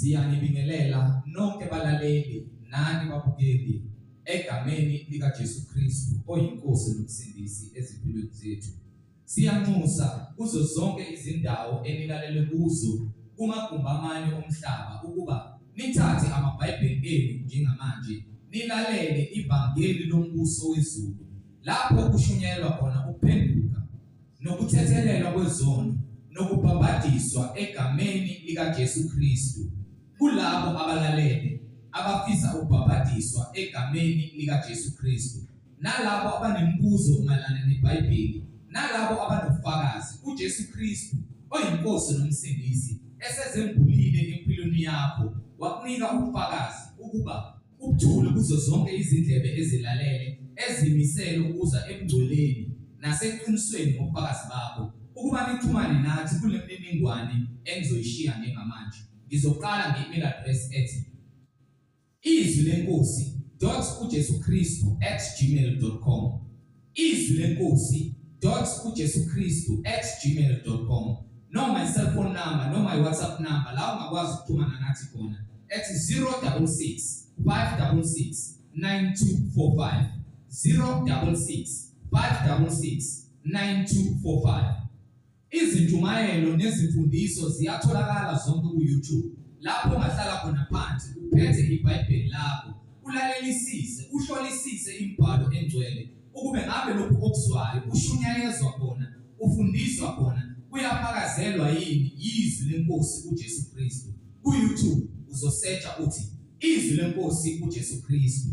Siyanibingelela nonke balaleli nani babukeli egameni lika Jesu Kristu oyinkosi nomsindisi ezimpilweni zethu. Siyanxusa kuzo zonke izindawo enilalele kuzo kumagumbi amanye omhlaba ukuba nithathe amabhayibheli enu njengamanje nilalele ivangeli lombuso wezulu lapho kushunyelwa khona ukuphenduka nokuthethelelwa kwezono nokubhabhadiswa egameni lika Jesu Kristu kulabo abalalele abafisa ukubhabhadiswa egameni lika Jesu Kristu nalabo abanembuzo mayelana neBhayibheli nalabo abanofakazi uJesu Kristu oyinkosi nomsindisi esezembulile empilweni yakho wakunika ubufakazi ukuba ubuthule kuzo zonke izindlebe ezilalele ezimisele ukuza emgcoleni naseqinisweni ngobufakazi bakho ukuba nixhumane nathi kule mininingwane engizoyishiya njengamanje. Ngizoqala nge-email address ethi izwilenkosi.ujesukristu@gmail.com izwilenkosi.ujesukristu@gmail.com noma i-cellphone number noma i-WhatsApp number la ungakwazi ukuxhumana nathi khona ethi 066 566 9245 066 566 9245. Izinjumayelo nezimfundiso ziyatholakala zonke ku-YouTube lapho ungahlala khona phansi uphethe iBhayibheli lakho ulalelisise uhlolisise imibhalo engcwele ukube ngabe lokhu okuzwayo ushunyayezwa khona ufundiswa khona kuyafakazelwa yini izwi lenkosi uJesu Kristu. Ku-YouTube uzosearcha uthi izwi lenkosi uJesu Kristu,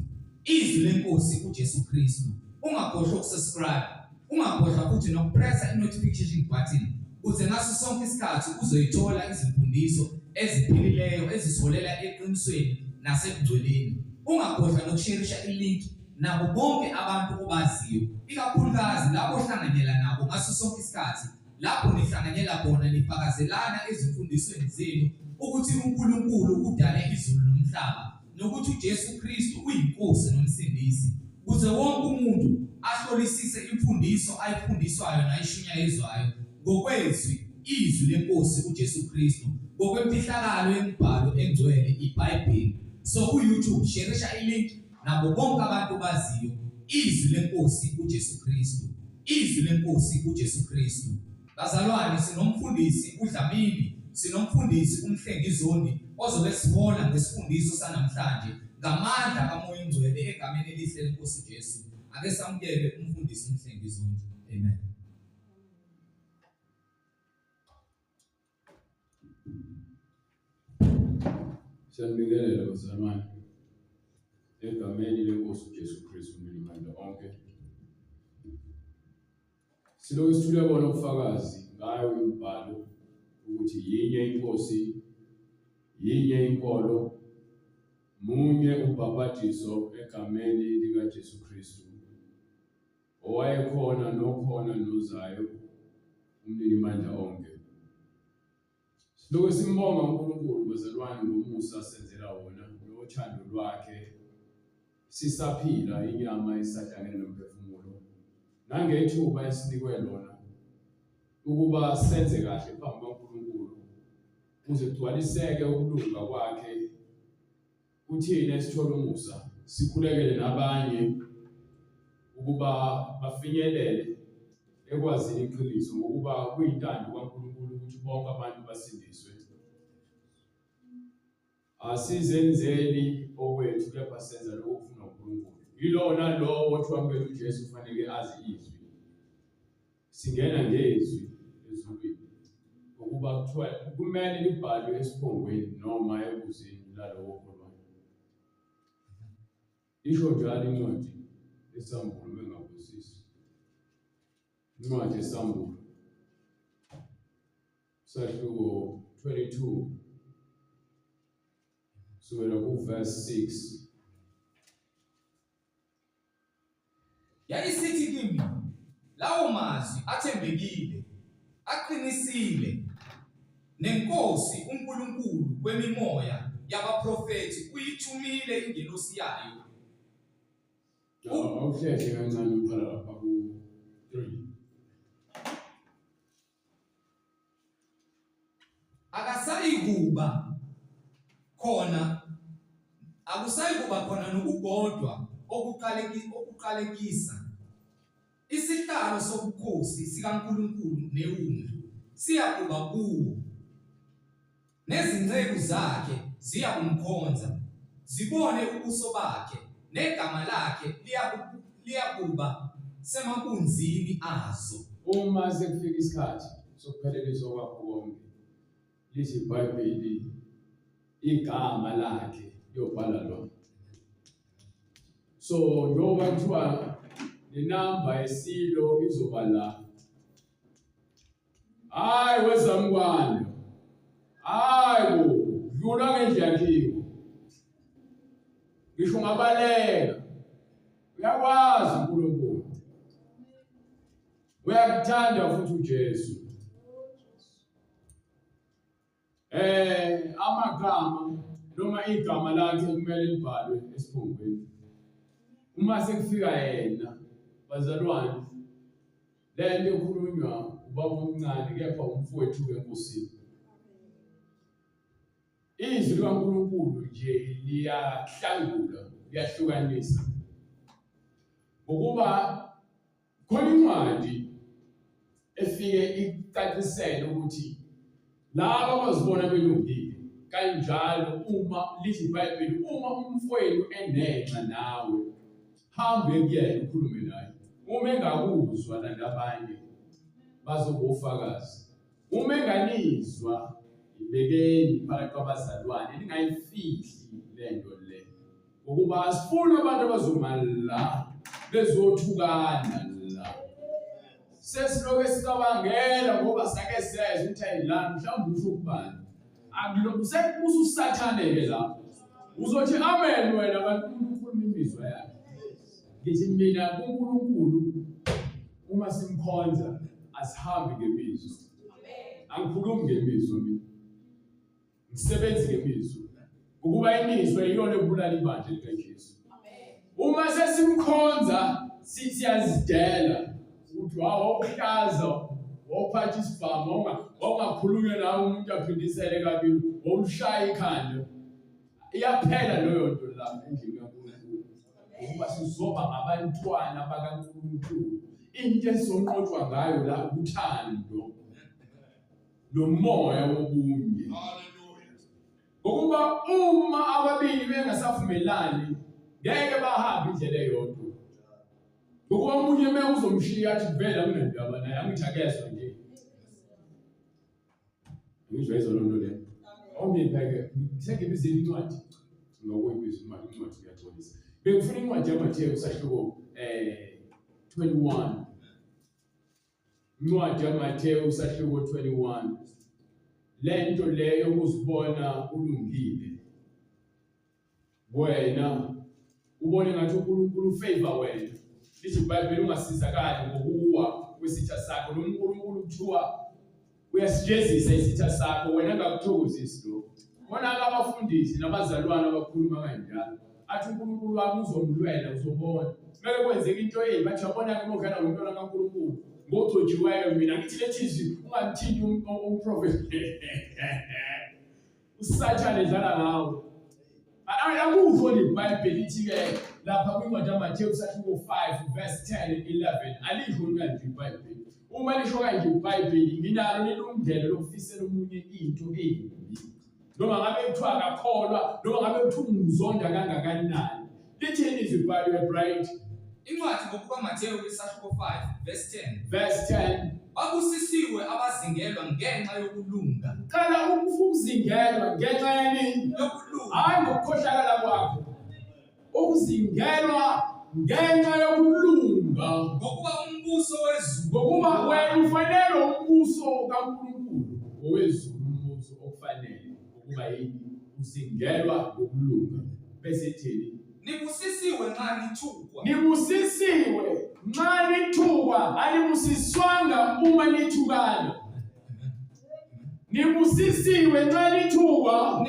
izwi lenkosi uJesu Kristu. Ungakhohlwa ukusubscribe, ungakhohlwa futhi nokupressa i-notification button ukuze ngaso sonke isikhathi uzoyithola izimfundiso eziphilileyo ezisiholela eqinisweni nasebungcweleni. Ungakhohlwa nokusharisha i-link nabo bonke abantu obaziyo, ikakhulukazi labo ohlanganyela nabo ngaso sonke isikhathi lapho nihlanganyela khona nifakazelana ezimfundisweni zenu ukuthi uNkulunkulu udale izulu nomhlaba nokuthi uJesu Kristu uyinkosi nomsindisi ukuze wonke umuntu ahlolisise imfundiso ayifundiswayo nayishunyayezwayo ngokwezwi izwi lenkosi uJesu Kristu ngokwemfihlakalo yemibhalo engcwele iBhayibheli. So ku-YouTube sharisha i-link nabo bonke abantu baziyo izwi lenkosi uJesu Kristu, izwi lenkosi uJesu Kristu. Bazalwane, sinomfundisi uDlamini, sinomfundisi uMhlengizoni ozobe sihola ngesifundiso sanamhlanje ngamandla kaMoya oNgcwele egameni elihle lenkosi uJesu. Ake samukele umfundisi uMhlengizoni. Amen. Siyanibingelela bazalwane egameni lenkosi uJesu Kristu uMandla onke. Silokhu sithule bona ubufakazi ngayo imibhalo ukuthi yinye inkosi, yinye inkolo, munye ubhabhadiso egameni lika Jesu Kristu owayekhona nokhona nozayo uMandla onke. Silokhu simbonga uNkulunkulu bazalwane ngomusa asenzela wona nothando lwakhe sisaphila inyama isahlangene nomphefumulo nangethuba esinikwe lona ukuba senze kahle phambi kaNkulunkulu ukuze kugcwaliseke ukulunga kwakhe kuthina esithola umusa sikhulekele nabanye ukuba bafinyelele ekwazini iqiniso ngokuba kuyintando kaNkulunkulu ukuthi bonke abantu basindiswe. Asizenzeli okwethu kepha senza lokho kufuna uNkulunkulu. Yilona lo othi wamukela uJesu kufanele azi izwi. Singena ngezwi ezulwini ukuba kuthiwa kumele libhalwe esiphongweni noma ebuzini lalowo okholwayo. Isho njalo incwadi esambulo engabusisi. Incwadi esambulo sahluko 22 sukela ku-verse 6. Yayisithi kimi lawo mazwi athembekile aqinisile nenkosi uNkulunkulu kwemimoya yabaprofeti uyithumile ingelosi yayo. Awuhlehla kancane uqala lapha ku-3. Akasayikuba khona akusayi kuba khona nokugodwa okuqalekisa. Isihlalo sobukhosi sikaNkulunkulu neWundlu siyakuba kuwo, nezinceku zakhe ziyakumkhonza, zibone ubuso bakhe, negama lakhe liyakuba semabunzini azo. Uma sekufika isikhathi sokupheleliswa kwakho konke, lithi iBhayibheli igama lakhe liyobhala lona. So njengoba kuthiwa inamba yesilo izoba la. Hayi wezamkwanda. Hayi bo, dlula ngendlela yakho. Ngisho ngabaleka. Uyakwazi uNkulunkulu. Uyakuthanda futhi uJesu. Amagama noma igama lakhe kumele libhalwe esiphongweni. Uma sekufika yena bazalwane, le nto ekhulunywa ubaba omncane kepha umfowethu enkosini. Izwi likaNkulunkulu nje liyahlangula, liyahlukanisa. Ngokuba khona incwadi efike icacisele ukuthi laba abazibona belungile kanjalo uma lithi iBhayibheli uma umfowenu enenxa nawe hambe kuyena ukhulume naye. Uma engakuzwa nabanye bazobufakazi. Uma enganizwa ibekeni phakathi kwabazalwane ningayifihli lento le. Ngokuba asifuna abantu abazomala bezothukana la. Sesiloke sicabangela ngoba sake seze ukuthi ayilana mhlawumbe usho kubani. Akulo sekubuza uSathane ke la. Uzothi amen wena abantu ukhuluma imizwa yakhe. Ngithi mina kuNkulunkulu uma simkhonza asihambi ngemizwa. Angikhulumi ngemizwa mina. Ngisebenzi ngemizwa. Ukuba imizwa iyona ebulala ibandla likaJesu. Uma sesimkhonza siyazidela ukuthi wawuhlaza wawuphatha isibhamu wangakhulunywa nawe umuntu aphindisele kabili wawushaya ikhanda. Iyaphela leyo nto la endlini kaNkulunkulu. Ukuba sizoba ngabantwana bakaNkulunkulu. Into esonqotshwa ngayo la uthando nomoya wobunye. Hallelujah. Ngokuba uma ababili bengasavumelani ngeke bahambe indlela eyodwa. Ngokuba umunye uma uzomshiya athi vela kunendaba naye angithi akezwe nje. Ngizwe izolonto le. Awumipheke sengibizile incwadi. Ngokuyibizwa imali incwadi uyatholisa. Bekufuna incwadi yaMathewu sahluko 21. Incwadi yaMathewu sahluko 21. Lento leyo ukuzibona ulungile. Wena ubone ngathi uNkulunkulu favor wena. Lithi iBhayibheli ungasizakali ngokuwa kwesitha sakho. Lo uNkulunkulu kuthiwa uyasijezisa isitha sakho wena ngakuthokozisi lo. Bona abafundisi nabazalwane abakhuluma kanjalo. Athi uNkulunkulu wami uzomlwela uzobona. Meke kwenzeka into yini bathi yabona ke mokhala ngomntwana kaNkulunkulu. Ngogcotshiweyo mina ngithi lethizwi ungathinti umprofeti. Usathane dlala ngawo. Akusho iBhayibheli lithi ke lapha kwincwadi yaMathewu sahluko 5 verse 10 and 11 alisho kanje iBhayibheli. Uma lisho kanje iBhayibheli nginalo nelungelo lokufisela umunye into embi. Noma ngabe kuthiwa akakholwa noma ngabe kuthiwa umzonda kangakanani. Lithini izwi iBhayibheli bright? Incwadi ngokuba Mathewu isahluko 5 verse 10. Verse 10. Babusisiwe abazingelwa ngenxa yokulunga. Qala ukuzingelwa ngenxa yeni? Yokulunga. Hayi ngokukhohlakala kwakho. Ukuzingelwa ngenxa yokulunga. Ngokuba umbuso wezulu. Ngokuba wena ufanele umbuso kaNkulunkulu owezulu umbuso okufanele. Ngokuba yini? Uzingelwa ngokulunga. Bese ithini? Nibusisiwe nxa nithukwa. Nibusisiwe nxa nithukwa, anibusiswanga uma nithukana. Nibusisiwe nxa nithukwa,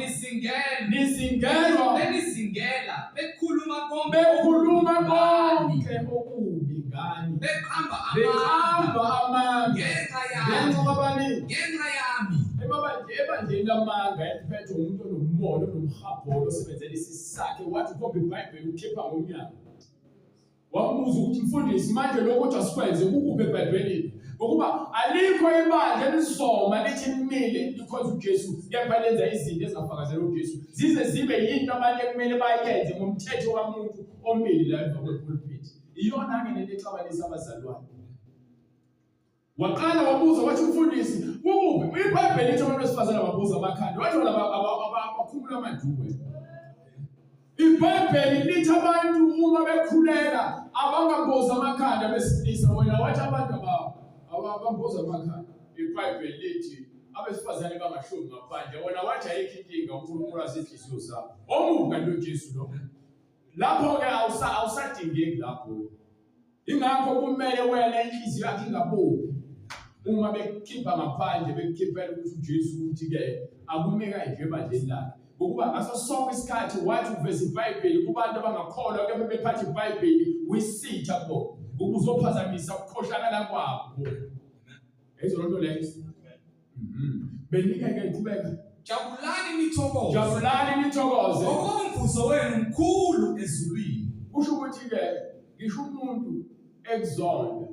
nizingelwa, benizingela, bekhuluma konke okubi ngani, beqamba amanga ngenxa yami. ebandleni lamanga ephethe umuntu onommono nomhabholo osebenzela isisi sakhe wathi ukhomba iBhayibheli ukhipha ngomnyango. Wabuza ukuthi mfundisi manje lokho ukuthi asikwenze kukuphi eBhayibhelini? Ngokuba alikho ibandla elisoma lithi limile because uJesu kepha lenza izinto ezingafakazela uJesu zize zibe yinto abantu ekumele bayenze ngomthetho wamuntu omile la emva kwepulpit. Iyona ke lento exabanisa abazalwane. Waqala wabuza wathi mfundisi kukuphi iBhayibheli lithi abantu besifazane babuza amakhanda wathi abakhumula amadube. iBhayibheli lithi abantu uma bekhuleka abangamboza amakhanda besilisa wena wathi abantu abamboza amakhanda. iBhayibheli lithi abesifazane bangashoni ngaphandle wena wathi ayikho inkinga uNkulunkulu asenhliziyo zabo. Omubi kanti uJesu lo. Lapho ke awusadingeki lapho. Ingakho kumele wena inhliziyo yakhe ingabophi. Uma bekhipha ngaphandle bekukhiphela ukuthi uJesu uthi ke akumeka nje ebandleni lakhe. Ngokuba ngaso sonke isikhathi wathi uveza iBhayibheli kubantu abangakholwa kepha bephatha iBhayibheli wisitha bo ukuzophazamisa ukukhohlakala kwabo. Ezo lonto leyo. Benika ke iqhubeka. Jabulani nithokoze. Ngoba umvuzo wenu mkhulu ezulwini. Kusho ukuthi ke ngisho umuntu exalted.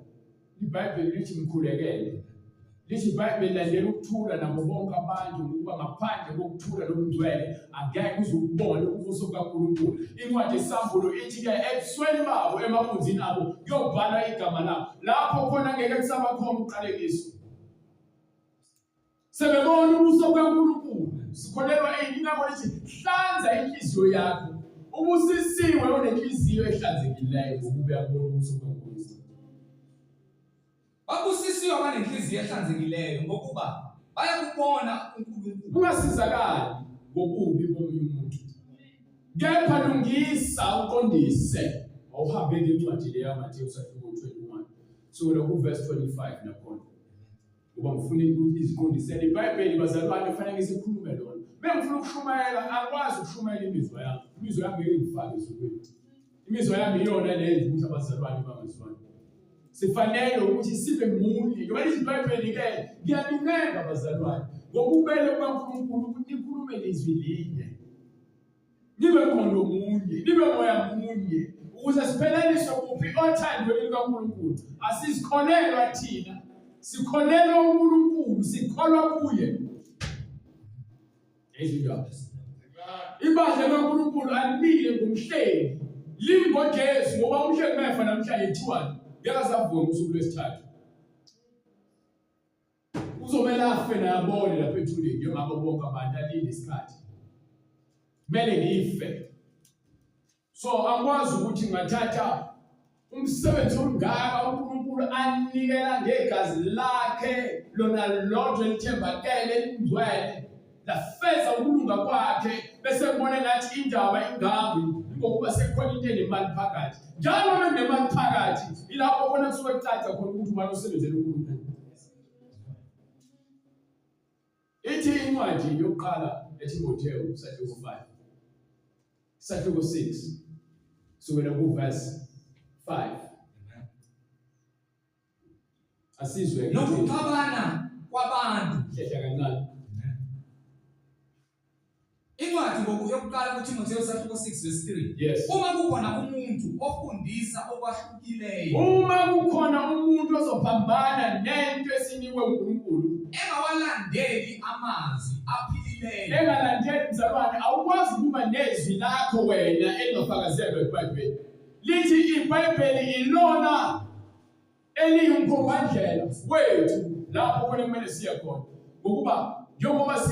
iBhayibheli lithi mkhulekele. Lithi iBhayibheli landela ukuthula nabo bonke abantu ukuba ngaphandle kokuthula nokungcwele angeke uzukubona ubuso kaNkulunkulu. Incwadi yeSambulo ithi ke ebusweni babo emabunzini abo kuyobhalwa igama labo. Lapho khona ngeke kusaba khona uqalekiso. Sebebona ubuso kaNkulunkulu. Sikholelwa ingakho lithi hlanza inhliziyo yakho. Ubusisiwe onenhliziyo ehlanzekileyo ukube yabona ubuso kaNkulunkulu. Babusisiwe abanenhliziyo ehlanzekileyo ngokuba bayakubona uNkulunkulu. Ungasizakali ngokubi bomunye umuntu. Kepha lungisa uqondise. Awuhambe ngencwadi le yaMathewu 21 sukela kuverse 25 nakhona. Uba ngifuna ukuthi iziqondisele iBhayibheli bazalwane kufanele sikhulume lona. Bengifuna ukushumayela akwazi ukushumayela imizwa yami. Imizwa yami ngeke ngifake ezweni. Imizwa yami iyona leyo ukuthi abazalwane bangazwani. Sifanele ukuthi sibe munye. Ngoba iBhayibheli ke ngiyabingelela abazalwane. Ngokubele kwaNkulunkulu ukuthi nikhulume lizwi linye. Nibe mqondo munye, nibe moya munye. Ukuze sipheleliswe kuphi othandweni likaNkulunkulu. Asizikholelwa thina. Sikholelwa uNkulunkulu, sikholwa kuye. Ezindaba. Ibandla likaNkulunkulu alibile ngomhleli. LimgoJesu ngoba umhleli mefa namhlanje ethiwani. Ngiyazavuma usuku lwesithathu. Uzomela afe nayabone lapha ethuleni njengabo bonke abantu alinde isikhathi. Kumele ngife. So angikwazi ukuthi ngathatha umsebenzi ongaka uNkulunkulu anikela ngegazi lakhe lona lodwa elithembakele elingcwele lafeza ukulunga kwakhe bese ngibone ngathi indaba ingabi ngokuba sekukhona into enemali phakathi. Njalo kunemali phakathi ilapho khona kusuke kucaca khona ukuthi ubani osebenzela uNkulunkulu. Ithi incwadi yokuqala eTimothewu isahluko 5 isahluko 6 sukela kuverse 5. Asizwe nokuxabana kwabantu hlehla kancane. Incwadi yokuqala kuTimothewu isahluko 6 verse 3. Yes. Uma kukhona umuntu ofundisa okwahlukileyo. Uma kukhona umuntu ozophambana nento esinikwe uNkulunkulu. Engawalandeli amazwi aphilileyo. Engalandeli mzalwane awukwazi ukuba nezwi lakho wena elingafakazelwa eBhayibhelini. Lithi iBhayibheli ilona eliyumkhombandlela wethu lapho khona kumele siye khona. Ngokuba njengoba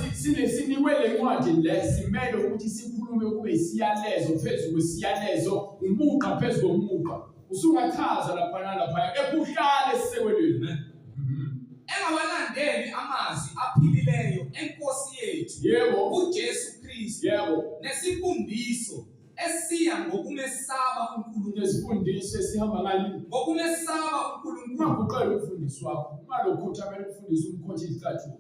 sinikwe le ncwadi le simele ukuthi sikhulume kube isiyalezo phezulu kwesiyalezo umuqa phezulu komuqa. Usungachaza lapha nalapha ekuhlale sisekwelweni. Engawalandeli amazwi aphilileyo enkosi yethu. Yebo. uJesu Kristu. Yebo. Nesifundiso esiya ngokumesaba uNkulunkulu. Nesifundiso esihamba ngani? Ngokumesaba uNkulunkulu. Ungaguqela umfundisi wakho. Uma lokhuthamela ukufundisa umkhonto izicathulo.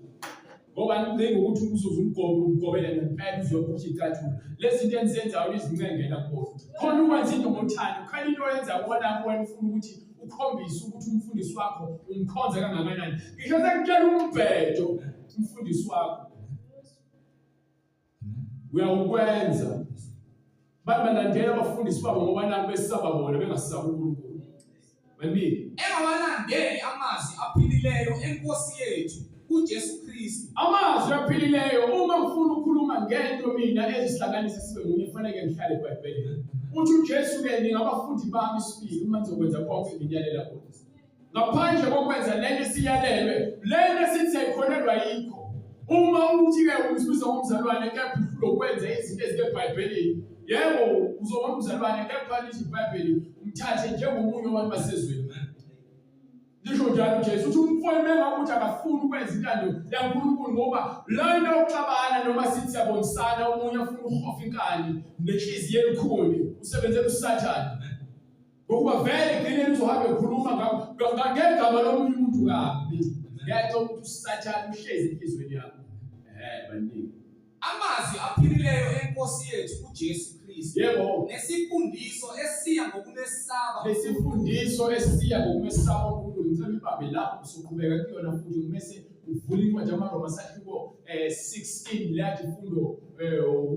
Ngoba ngibheke ukuthi uzuze umgobela ngempela uzokhutha izicathulo. Lezi zinto enzenzayo izincengela kubo. Khona ukwenza into ngothando. Khona into oyenza bona wena ufuna ukuthi ukhombise ukuthi umfundisi wakho umkhonza kangakanani. Ngisho sekutshela umbhedo umfundisi wakho. uyawukwenza. Balandela abafundisi babo ngoba nangu besaba bona bengasaba uNkulunkulu. Bani engawalandeli amazwi aphilileyo enkosi yethu uJesu Kristu. Amazwi aphilileyo uma ngifuna ukukhuluma ngento mina ezihlanganisa sibe munye kufanele ngihlale eBhayibhelini. Uthi uJesu ke ningabafundi bami sibili uma nizokwenza konke nginyalela kodwa. Ngaphandle kokwenza lento siyalelwe, lento sithi ayikholelwa yikho. Uma uthi ke usibiza ngomzalwane kepha ukwenza izinto ezikeBhayibhelini, yebo uzoba umzalwane kepha lithi iBhayibheli umthathe njengomunye wabantu basezweni. Ngisho njalo Jesu uthi umfowenu bengakuthi akafuni ukwenza intando yaNkulunkulu ngoba lento yokuxabana noma sithi yabonisana omunye afuna ukuhofa inkani nenhliziyo elikhulu usebenzela uSathane. Ngoba vele ngene uzohamba ekhuluma ngegama lomunye umuntu kabi. Ngiyacela ukuthi uSathane uhlezi enhlizweni yakho. Baningi amazwi aphilileyo enkosi yethu uJesu Kristu. Yebo. Nesifundiso esiya ngokumesaba. Lesifundiso esiya ngokumesaba uNkulunkulu. Ngicela ibambe lapho usuqhubeka kuyona futhi umese uvula incwadi yamaRoma sahluko 16 lathi ifundo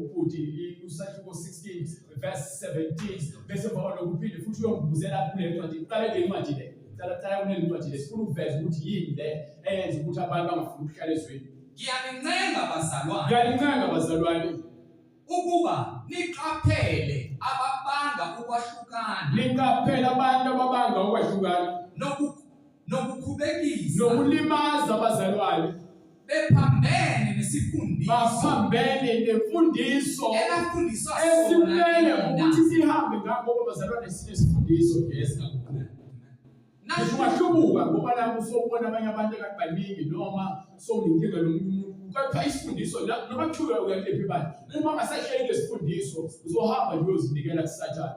ukuthi usahluko 16 verse 17 bese bawona ukuphinde futhi uyongibuzela kule ncwadi. Uqale le ncwadi le. Qala kule ncwadi le sifuna ukuveza ukuthi yini le eyenza ukuthi abantu bangafuni ukuhlala ezweni. Ngiyanincenga bazalwane ukuba niqaphele ababanga ukwahlukana. Niqaphele abantu ababanga ukwahlukana nokukhubekisa nokulimaza abazalwane. Bephambene nesifundiso. Baphambene nemfundiso elafundiswa esimele ukuthi sihambe ngakho abazalwane sinezifundiso esikakhulu. Ngishubuka ngoba la usobona abanye abantu akabaningi noma soninkinga nomuntu kepha isifundiso noma kuthiwa uyalephi bani uma ngasashayile isifundiso uzohamba nje uyozinikela kuSathane.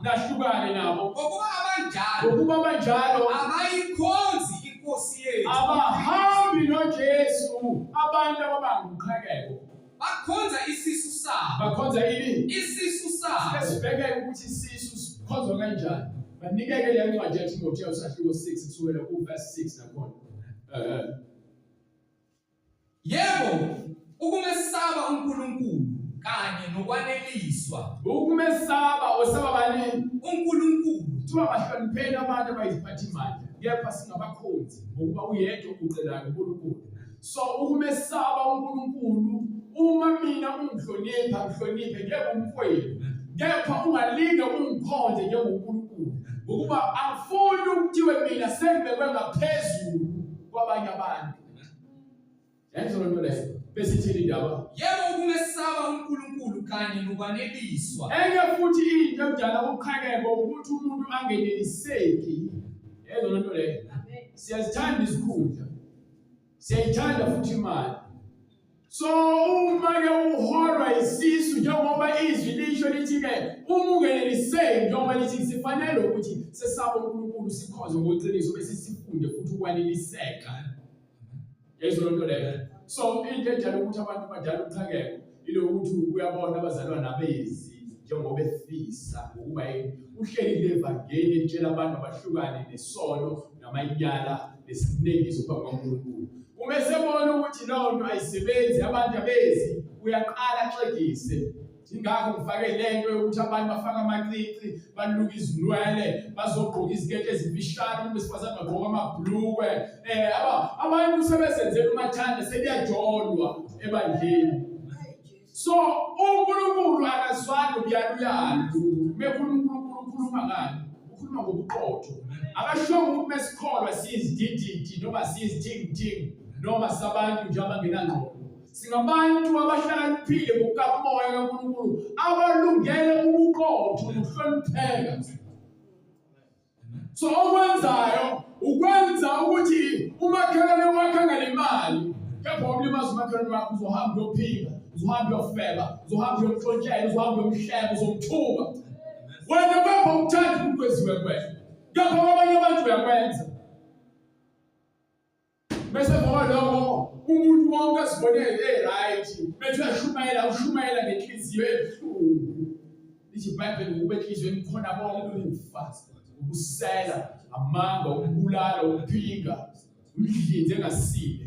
Nahlukane nabo ngokuba abanjalo abayikhonzi inkosi yethu. Abahambi noJesu abantu ababanga uqhekeko bakhonza isisu sabo. Bakhonza yini? Isisu sabo. Sibheke ukuthi isisu sikhonzwa kanjani. Banikeke le ncwadi yathi Timotheo sahluko 6 kusukela ku verse 6 nakhona. Yebo, ukumesaba uNkulunkulu kanye nokwaneliswa. Ukumesaba osaba bani? uNkulunkulu. Kuthiwa bahlonipheni abantu abayiziphathimandla kepha singabakhonzi ngokuba uyedwa ucelayo uNkulunkulu. So ukumesaba uNkulunkulu uma mina ungihlonipha ngihloniphe njengomfowenu kepha ungalinge ungikhonze njengoNkulunkulu. Ngokuba angifuni ukuthiwe mina sengibekwe ngaphezulu kwabanye abantu. Yenzolo nto leyo besithini indaba. Yebo ukumesaba uNkulunkulu kanye nokwaneliswa. Enye futhi into edala ukuqhakeko ukuthi umuntu angeneliseki. Yenzolo nto leyo. Siyazithanda izikhundla. Siyayithanda futhi imali. So uma ke uholwa isisu njengoba izwi lisho lithi ke ungeneliseki njengoba lithi sifanele ukuthi sesaba uNkulunkulu sikhonze ngoqiniso bese sifunde futhi ukwaneliseka. Yezolo nto leyo. So into edala ukuthi abantu badala uqhakeko ilokuthi uyabona abazalwane abezi njengoba efisa ukuba uhleli levangeli etshela abantu abahlukane nesono namayala nesinekiso phambi kaNkulunkulu. Umesebona ukuthi lo nto ayisebenzi abantu abezi uyaqala axegise. Ingakho ngifake lento yokuthi abantu bafaka amacici, baluka izinwele, bazogqoka izikete ezimfishane, besifazane bagqoka amabhulukwe. Abantu sebesenzela umathanda sebiyajolwa ebandleni. So uNkulunkulu akazwani ubuyaluyalu. UNkulunkulu ukhuluma ngani? Ukhuluma ngobuqotho. Akashongo ukuthi mesikholwa sizidididi noma sizithingithing noma sabantu nje abangenangqondo. Singabantu abahlakaniphile ngokukamoya kaNkulunkulu abalungele ubuqotho nokuhlonipheka. So okwenzayo ukwenza ukuthi umakhelwane wakhe angalimali. Kepha umlimaza umakhelwane wakho uzohamba uyophinga, uzohamba uyofeba, uzohamba uyomhlontshela, uzohamba uyomhleba, uzomthuka. Wena kepha umthandi ukwenziwe kwena. Kepha abanye abantu uyakwenza. Bese lokho umuntu wonke asibone right bethu uyashumayela ngenhliziyo ebuhlungu. Lithi iBhayibheli ukube inhliziyo emkhona bonke ulifa, ukusela, amanga, ukubulala, ukuphinga, umhlinze engasile,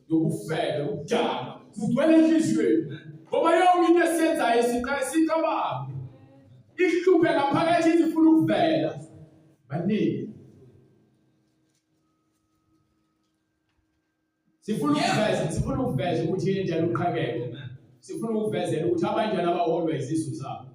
nokufela, ukujama. Kugcwele enhliziyweni. Ngoba yonke into esiyenzayo siqale sicabange. Ihluphe ngaphakathi sifuna ukuvela. Baningi. Sifuna ukuveza ukuthi yini njalo uqhakeke. Sifuna ukuvezela ukuthi abanjani abaholwa izisu zabo.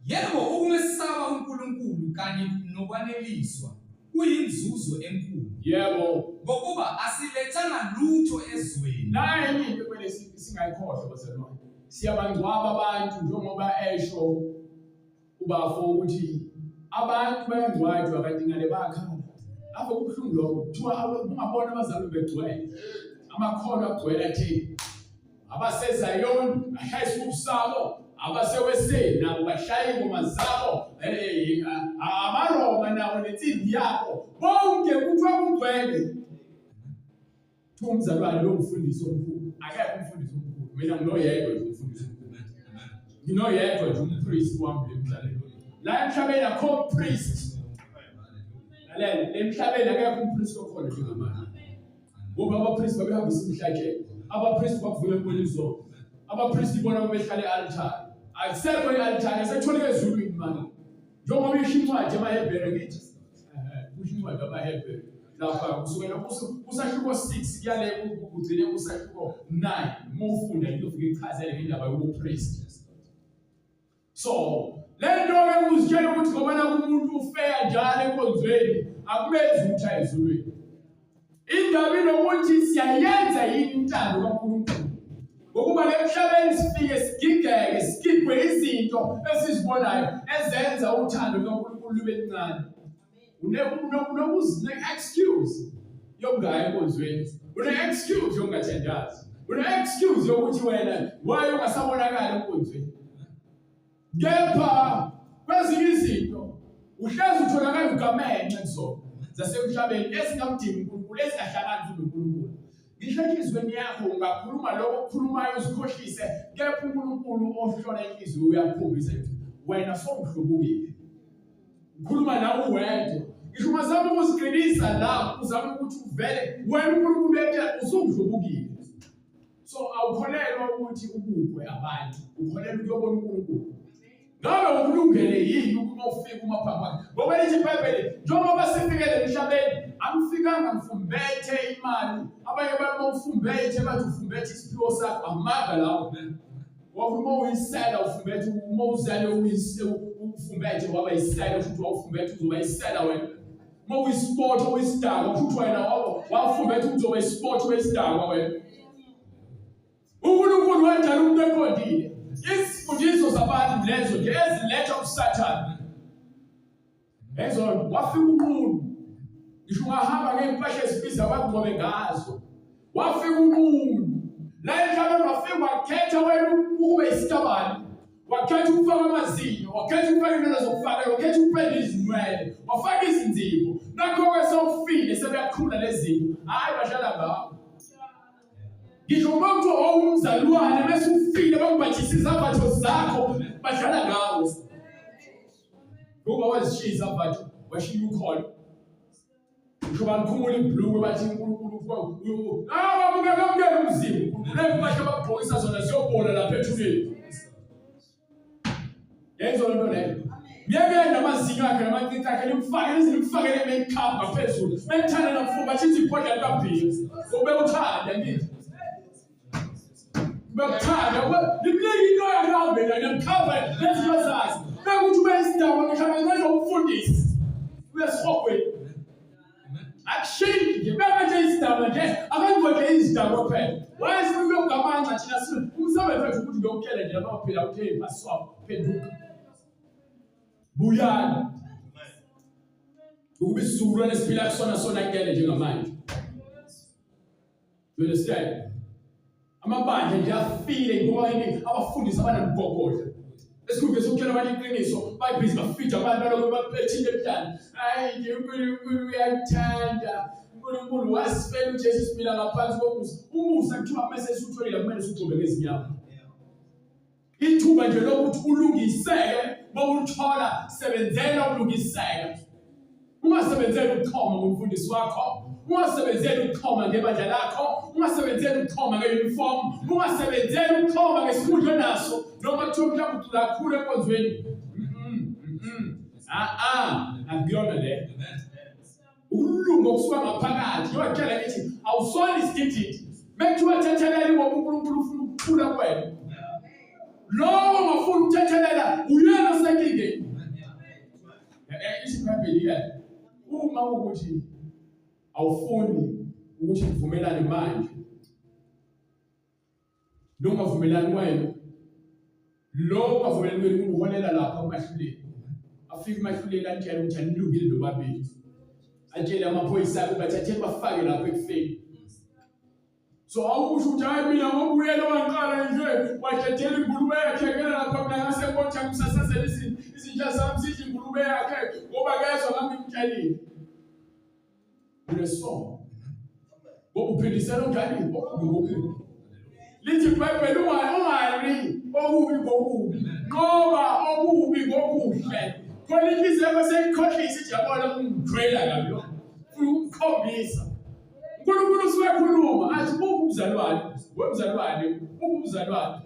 Yebo, ukumesaba uNkulunkulu kanye nokwaneliswa kuyinzuzo enkulu. Yebo, ngokuba asilethanga lutho ezweni. Naye into kumele singayikhohlwa bazalwane. Siyabangcwaba abantu njengoba esho ubafo ukuthi abantu bayangcwatshwa kanti ngale bakhala. Lapho kubuhlungu lokho kuthiwa ungabona abazali begcwele. Amakhono agcwele athi abasezayoni bashayisa ubusabo, abaseweseni nabo bashaya ingoma zabo, amaroma nawo nensimbi yabo bonke kuthiwa kugcwele. Umzalwane lo mfundisi omkhulu, akekho umfundisi omkhulu. Mina nginoyedwa nje umfundisi omkhulu. Nginoyedwa nje umpriest wami emhlabeni. La emhlabeni akho priest. Lalela, emhlabeni akekho umpriest okhona njengamanje. Ngoba abapriest babehambisa imihlatshelo. Abapriest bavula imboniso. Abapriest ibona behlala e-altar. Ayisekho i-altar, asetholeke ezulwini manje. Njengoba isho incwadi emaHebheru ngithi. Kusho incwadi emaHebheru. Lapha kusukela kusahluko 6 kuyale kugcine kusahluko 9 mufunda into ufike ichazele indaba yobupriest. So lento ke uzitshela ukuthi ngoba umuntu ufeya njalo enkonzweni akumenzi ukuthi ayezulwini. Indaba inokuthi siyayenza yini intando kaNkulunkulu. Ngokuba emhlabeni sifike sigigeke sigigwe izinto esizibonayo ezenza uthando kaNkulunkulu lube lincane. Une-excuse yokungayi enkonzweni. Une-excuse yokungathandazi. Une-excuse yokuthi wena waye ungasabonakali enkonzweni. Kepha kwezinye izinto uhlezi utholakala ugamenxe kuzona zasemhlabeni ezingamdingi uNkulunkulu, ezingahlanganisi noNkulunkulu. Ngisho enhliziyweni yakho ungakhuluma lokho okukhulumayo uzikhohlise, kepha uNkulunkulu ohlola inhliziyo uyakukhombisa ukuthi wena sowuhlubukile. Ukhuluma nawe uwedwa. Ngisho ungazama ukuziqinisa la, uzama ukuthi uvele wena uNkulunkulu yethu usunghlubukile. So awukholelwa ukuthi ubukwe abantu, ukholelwa ukuyobona uNkulunkulu. Ngabe ukulungele yini uma ufika umaphamba? Ngoba lithi iBhayibheli njengoba sifikele emhlabeni amfikanga mfumbethe imali. Abanye abantu mfumbethe bathi ufumbethe isiphiwo sakho amanga lawo. Wakhuluma uyisela ufumbethe uma uzale ufumbethe waba yisela futhi wawufumbethe uzoba yisela wena. Uma uyisport uyisidakwa futhi wena wafumbethe uzoba yisport wesidakwa wena. uNkulunkulu wendala umuntu eqondile. Izifundiso zabantu lezo nje eziletha uSathane. Lezo wafika umuntu. Ngisho ungahamba ngempahla ezibiza abangcwabe ngazo. Wafika umuntu. La emhlabeni wafika wakhetha wena ukube isitabane. Wakhetha ukufaka amazinyo, wakhetha ukufaka izinto zokufaka, wakhetha ukupenda izinwele, wafaka izinzipho. Nakho-ke sewufile sebeyakhula lezi zinto. Hayi bahlala ngawo. Ngisho umuntu owumzalwane bese ufile bakubhathisa izambatho zakho badlala ngawo. Ngoba wazishiya izambatho washiya ukhona. Ngisho bangikhumula ibhlukwe bathi uNkulunkulu babuka umzimba. Nempahla abagqokisa zona ziyobona lapha ethuneni. Yenzo lento leyo. Ngeke namazinyo akhe namacici akhe limfakele emekhamba ngaphezulu. Bekuthanda namfuba bathi iziphodla likabhili. Ngoba uthanda ngithi. Bekuthanda limleke into yahambe la nemkhava lezinto zazi. Bekuthi ube isidaba ngisho ngezomfundisi. Uyasihogweni. Akushingi nje beke isidaba nje akangibode izidaba phela. Wayesifike ugamanxa thina sithi umsebenzi wethu ukuthi ngiyokutshela nje abaphila ukuthi baswapha phenduka. Buyana. Ukuba isizukulwane esiphila kusona sona kuyele njengamanje. You understand? Amabandla nje afile ngoba yini abafundisi abanamgogodla. Esikube sokutshela abantu iqiniso, bayibhizi bafida abantu baloko baphethile ebuhlani. Hayi nje uNkulunkulu uyakuthanda. uNkulunkulu wasifela uJesu siphila ngaphansi komusa. Umusa kuthiwa mase esutholile kumele usugcobe ngezinyawo. Ithuba nje lokuthi ulungiseke bawuthola sebenzela ukulungiseka. Ungasebenzeli ukuxhoma ngomfundisi wakho, ungasebenzeli ukuxhoma ngebandla lakho, ungasebenzeli ukuxhoma ngeuniform, ungasebenzeli ukuxhoma ngesikhundla onaso noma kuthiwa mhlawumbe ukhulu enkonzweni. Akuyona le. Ukulunga okusuka ngaphakathi uyatshela ukuthi awusona isidididi. Mekuthiwa thethelela ngoba uNkulunkulu ufuna ukukhula kwena. Lowo ongafuni ukuthethelela uyena osenkingeni. Isibhayibheli uma ukuthi awufuni ukuthi uvumelane manje noma uvumelane wena lo ungavumelani kwenu uholela lapha kumahluleli afike umahluleli atshela ukuthi anilungile lobabili atshele amaphoyisa ukuthi bafake lapha ekufeni. So awusho ukuthi hayi mina ngobuyela waqala nje wathethela ingulube yakhe ngena lapha mina ngasekonja kusasazela izinja zami sithi ingulube yakhe ngoba kezwe ngangimtshelile. Uleso ngoba uphindisela njani ngokubi lithi iBhayibheli ungari okubi ngoba okubi ngokuhle khona inhliziyo seyikhohlisa ijabula umdrela kabilo ukukhombisa uNkulunkulu usekhuluma athi ubuzalwane wemzalwane ubuzalwane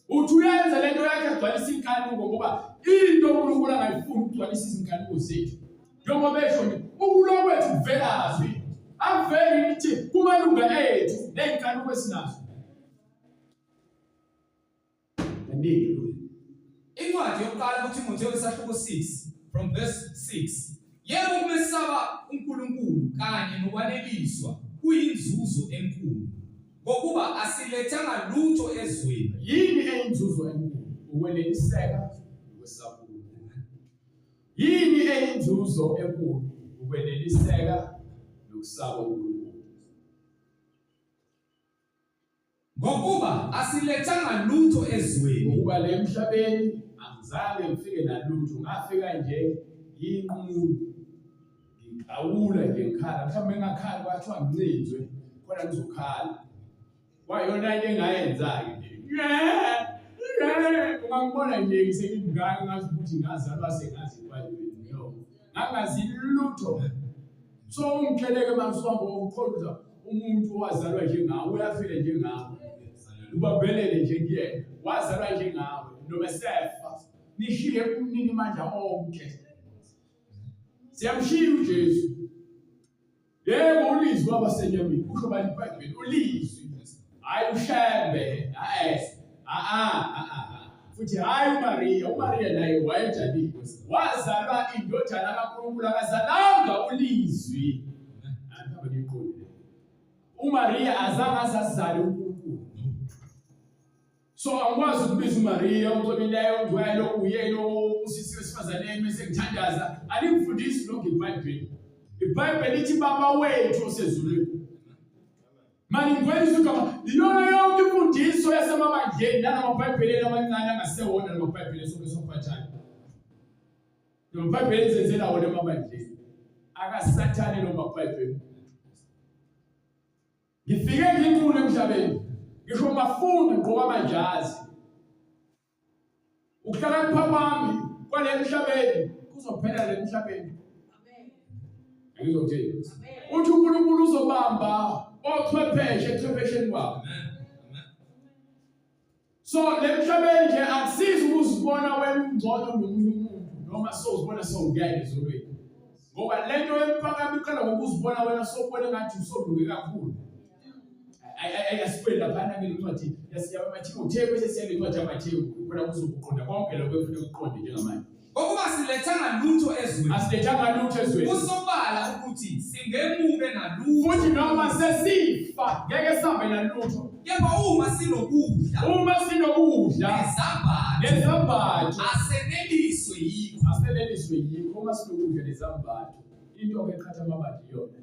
uthi uyenza lento yakhe agcwalisa inkanuko ngoba into uNkulunkulu angayifuni ukugcwalisa izinkanuko zethu njengoba besho ukulo kwethu kuvelaphi aveli lithi kumalunga ethu neinkanuko esinazo. Incwadi yokuqala kuTimotheo isahluko 6 from verse 6. Yebo ukumesaba uNkulunkulu kanye nokwaneliswa kuyinzuzo enkulu ngokuba asilethanga lutho ezweni. Yini eyinzuzo enkulu? Ukweneliseka nokwesaba uNkulunkulu. Yini eyinzuzo enkulu? Ukweneliseka nokusaba uNkulunkulu. Ngokuba asilethanga lutho ezweni. Ngokuba le emhlabeni angizange ngifike nalutho, ngafika nje yinqunu ngikawula nje ngikhala mhlawumbe engakhala kwathiwa ngincinzwe khona ngizokhala kwayona into engayenza-ke ungangibona nje ngisekingane ngazi ukuthi ngazalwa sengazi iBhayibheli ngangazi lutho. So ungikheleke masuhambe ukholwa umuntu owazalwa njengawe uyafika njengawe ubabelele nje kuyena wazalwa njengawe noma sefa nishiye umnini manje onke siyamshiya uJesu. Yebo ulizwi wabasenyameni kusho bani iBhayibheli ulizwi hayi ushembe futhi hayi uMaria naye wayejalile wazalwa indodana kaNkulunkulu akazalanga ulizwi. uMaria azange asazale uNkulunkulu. So angikwazi ukubiza uMaria uNtomileyo ungcwele uyelo usisiwe sifazaneni bese ngithandaza alingifundisi lonke iBhayibheli. iBhayibheli ithi baba wethu osezulwini. Manje ngikwenza igama iyona yonke imfundiso yasemabandleni namaBhayibheli amancane angasewona namaBhayibheli sonke sokuphathana. NoBhayibheli enzenzela wona emabandleni akasathane nomaBhayibheli. Ngifike nginkulu emhlabeni ngisho mafundi ngqoka amajazi ukuhlakanipha kwami kwale emhlabeni kuzophela le emhlabeni. Ngizokuthini uthi uNkulunkulu uzobamba ochwephesheni kwabo. So le emhlabeni nje akusizi ukuzibona wena ungcono nomunye umuntu noma sozibona sowungeke ezolweni ngoba lento emphakami iqala ngokuzibona wena sokubona ngathi usolunge kakhulu. Ayasipela lapha ngencwadi yaseTimotheo bese siya ngencwadi yaMathewu khona kuzokuqonda konke lokho ekufanele ukuqonde njengamanje. Ngokuba silethanga lutho ezweni. Asilethanga lutho ezweni. Usobala ukuthi singemuke nalutho. Futhi noma sesifa ngeke sabe nalutho. Kepha uma sinokudla nezambatho aseneliswe yikho uma sinokudla nezambatho. Into eqhatha amabandla yona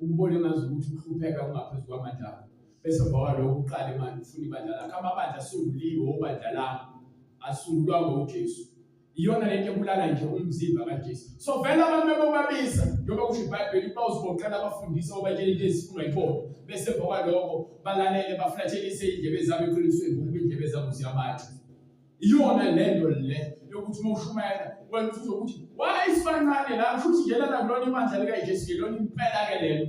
ukubona ngazi ukuthi uhlupheka ungaphezulu kwamandla bese bawa lokho uqala imali ufuna ibandla lakho. Amabandla asunguliwe obandla lakho asungulwa ngoJesu. Iyona lento ebulala nje umzimba kaJesu. So vela abantu bobabisa njengoba kusho iBhayibheli bawuziboqela abafundisa obatshela into ezifunwa yibona bese bokwa lokho balalele baflathelise indlebe zabo eqinisweni ngoba indlebe zabo ziyabathi. Iyona lento le yokuthi mawushumayela wena uzokuthi why isifancane la futhi ngela nakulona ibandla likaJesu ngelona impela ke lelo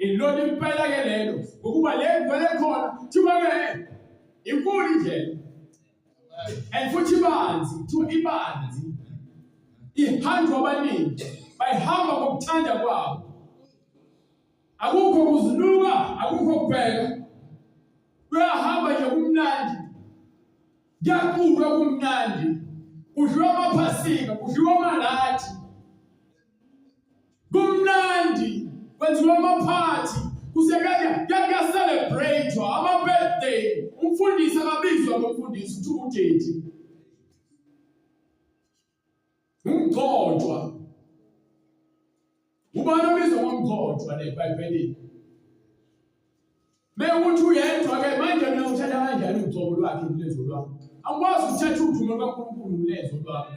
Ilona impela ke lelo ukuba le ngwele khona thiba ke inkulu indlela and futhi ibanzi ihanjwa abaningi bayihamba ngokuthanda kwabo akukho kuziluka akukho kubheka uyahamba nje kumnandi kuyaqulwa kumnandi kudliwa amaphasika kudliwa amalathi kumnandi kwenziwa amaphathi kuyacelebratewa ama-birthday umfundisi akabizwa ngomfundisi uthi udeti umgcotshwa ubani obizwa ngomgcotshwa le eBhayibhelini mekuthi uyedwa-ke manje mina uthatha kanjani ugcobo lwakhe ulezo lwakho angikwazi ukuthatha udumo lukaNkulunkulu ulezo lwakho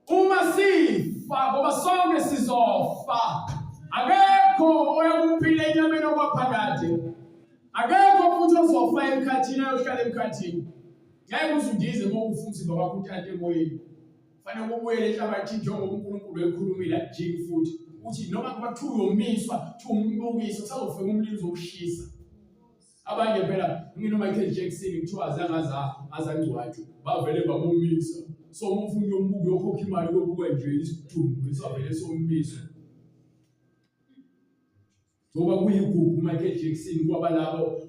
uma sifa ngoba sonke sizofa akekho oyakuphila enyameni okwaphakade akekho futhi ozofa emkhathini ayohlala emkhathini ngeke usundize uma ufa umzimba wakho uthante emoyeni fanele ubuyele enhlabathini njengoba uNkulunkulu ekhulumile ajiki futhi uthi noma kuthiwa uyomiswa kuthiwa umbukise kusazofika umlilo uzokushisa abanye phela nginoMichael Jackson kuthiwa azangcwatshwa bavele bamumisa so uma ufuna uyombuka uyokhokha imali yokubuka nje isidumbu esavele somiswa ngoba kuyigugu uMichael Jackson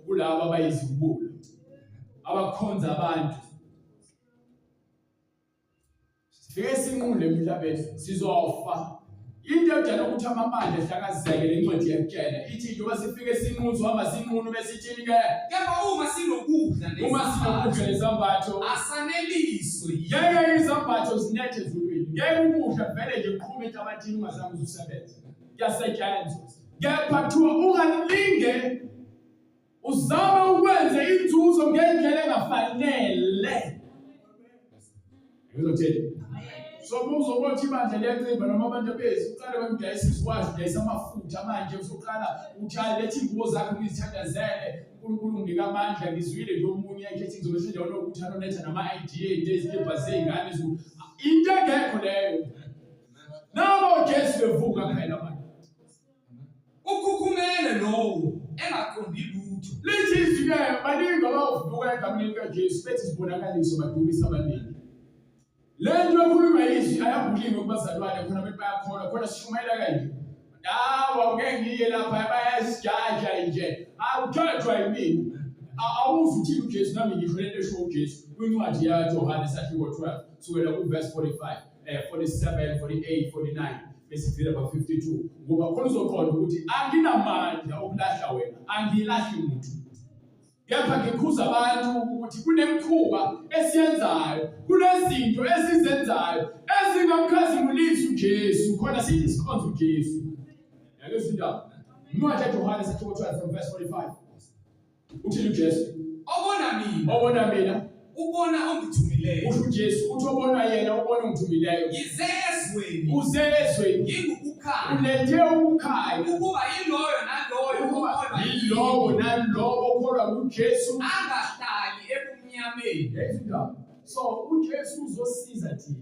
kulabo abayizibulo abakhonza abantu sifike sinqule emhlabeni sizofa into edala ukuthi amamandla ehlakazeke lencwadi yakutshela ithi njengoba sifike sinquzwa hamba sinqunu besithini ke kepha uma sinokudla nezambatho asaneliswe ngeke izambatho zinethe ezulwini ngeke ukudla vele nje uqhume enhlabathini ungazange usebenze kuyasetshenzwa kepha kuthiwa ungalinge uzama ukwenza inzuzo ngendlela engafanele ngizothini so uzobothi manje liyacimba noma abantu bezi uqale bamdayisa isikwazi udayisa amafutha manje usuqala uthale lethi ingubo zakho ngizithandazele uNkulunkulu unginika amandla ngizwile nje omunye yakhe ngizobe sendawo ukuthi anonetha nama-idea ezideba zey'ngane into engekho leyo nabo Jesu bevuka phela manje ukhukhumele lowo engaqondi lutho lithi izwi-ke baningi abavuka egameni likaJesu bethi sibonakaliso badukisa abaningi le nto yokhuluma izwi ayabuliwe kubazalwane khona abantu bayakholwa khona sishumayela kanje dawa ngeke ngiye lapha bayasijaja nje awuthathwa yimina awuzi uthini uJesu nami ngisho lento esho uJesu kwincwadi yaJohane sahluko 12 sukela kuverse 45 47 48 49 besifika ba 52 ngoba khona uzoqonda ukuthi anginamandla okulahla wena angilahli umuntu kepha ngikhuza abantu ukuthi kunemkhuba esiyenzayo kunezinto esizenzayo ezingamkhazimulisi uJesu khona sithi sikhonza uJesu yalezo ndaba incwadi yaJohane sahluko 12 from verse 45 uthini uJesu obona mina ubona ongithumileyo usho uJesu uthi obona yena ubona ongithumileyo uze ezweni ngikukukhanya ulethe ukukhanya ukuba yilowo nalowo okholwa kuJesu angahlali ebumnyameni so uJesu uzosiza thina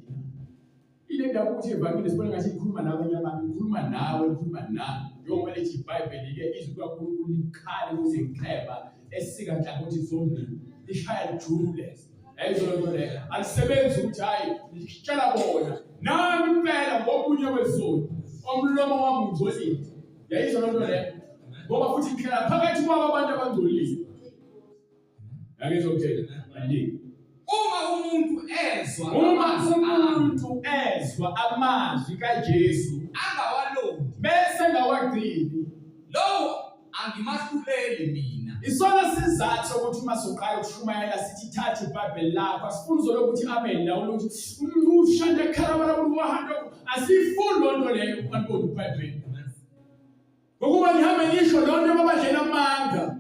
ile ndaba ukuthi evangeli sibona ngathi ikhuluma nabanye abantu ikhuluma nawe ikhuluma nami njengoba lethi iBhayibheli ke izwi kaNkulunkulu likhali kuze ngikheba esika nhlangothi zombili lishaya lijule ayizolo le alisebenzi ukuthi hayi ngitshela bona nami impela ngobunye wezoni omlomo wami ungcolile yayizolo nto le ngoba futhi ngikhela phakathi kwabo abantu abangcolile yakuzokutshela andini uma umuntu ezwa amazwi kaJesu angawalondi bese ngawagcini lowo angimahluleli mina isona sizathu sokuthi uma soqala ukushumayela sithi thathe iBhayibheli lakho asifuni ukuthi amen la ukuthi ushande khalabala uwahanda asifuni lonto leyo abantu iBhayibheli ngokuba nihambe ngisho lonto babadlela amanga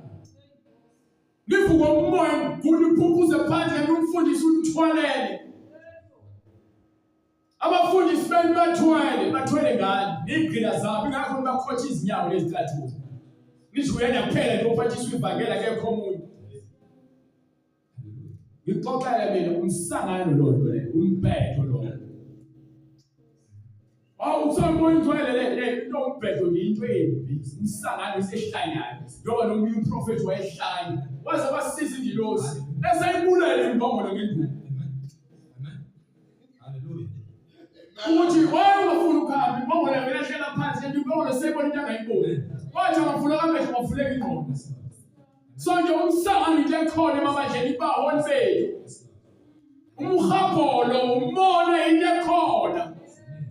nivuka umoya kuliphuphuze phansi nomfundisi uthwalele abafundisi beni bathwele ngani nigqila zabo ingakho bakhotha izinyawo lezicathulo nisho uyena kuphela nje uphathiswa ivangeli akekho umuntu ngixoxela mina umsangano lo umpetho lo Awusambo intwelele nombhedo into embi umsangano esehlanyayo ngoba nomunye uprofeti wayehlanya waze basiza ingilosi esayibulela imbongolo ngenduku Hallelujah. ukuthi wayengafuna ukuhamba imbongolo yabelahlela phansi kanti imbongolo seyibona into angayiboni wathi angafuna amehlo wavuleka ingqondo so nje umsangano into ekhona emabandleni baholi bethu umhabholo umona into ekhona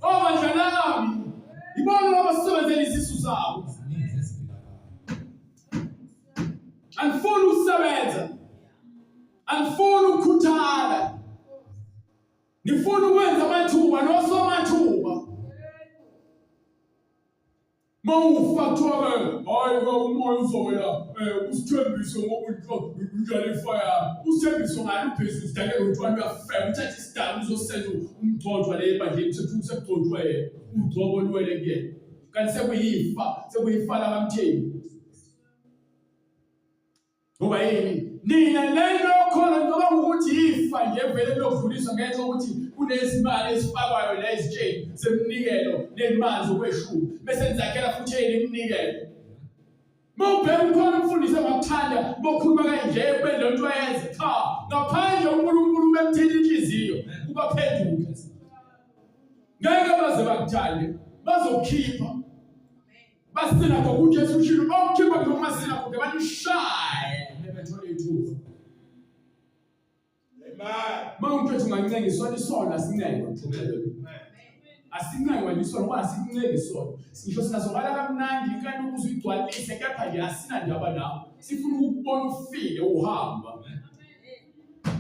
abadlalami ibona abasebenzela izisu zabo angifuni ukusebenza angifuni ukukhuthala ngifuna ukwenza amathuba nosomathuba mawufa kuthiwa hayi umoya uzowela usithembiso ngoba njalo ifaya usithembiso ngani uphezulu sidakela ukuthi abantu bafeka uthatha isidala uzosenza umgcotshwa le ebandleni sekugcotshwa yena ugcobo olwele kuyena kanti sekuyifa lakamtheni ngoba yini nina lento khona ngoba ukuthi ifa nje vele lokudluliswa ngenxa ukuthi kunezimali ezifakwayo la ezitsheni semnikelo nemali zokweshumi bese nizakhela futhi imnikelo mawubheka ukhona umfundisi wakuthanda bokhuluma kanje kwendlo into ayenze cha ngaphandle uNkulunkulu bemthini inhliziyo ubaphenduke ngeke baze bakuthande bazokhipha basina ngokuJesu ushilo bakukhipha ngomasina kodwa banishaye nebethole ithuba mawuthi ungancengiswa isona asincenge asinqengwa isona ngoba asincenge isona sisho sinazokala kamnandi inkani ukuze igcwalise kepha nje asina ndaba nawo sifuna ukubona ufile uhamba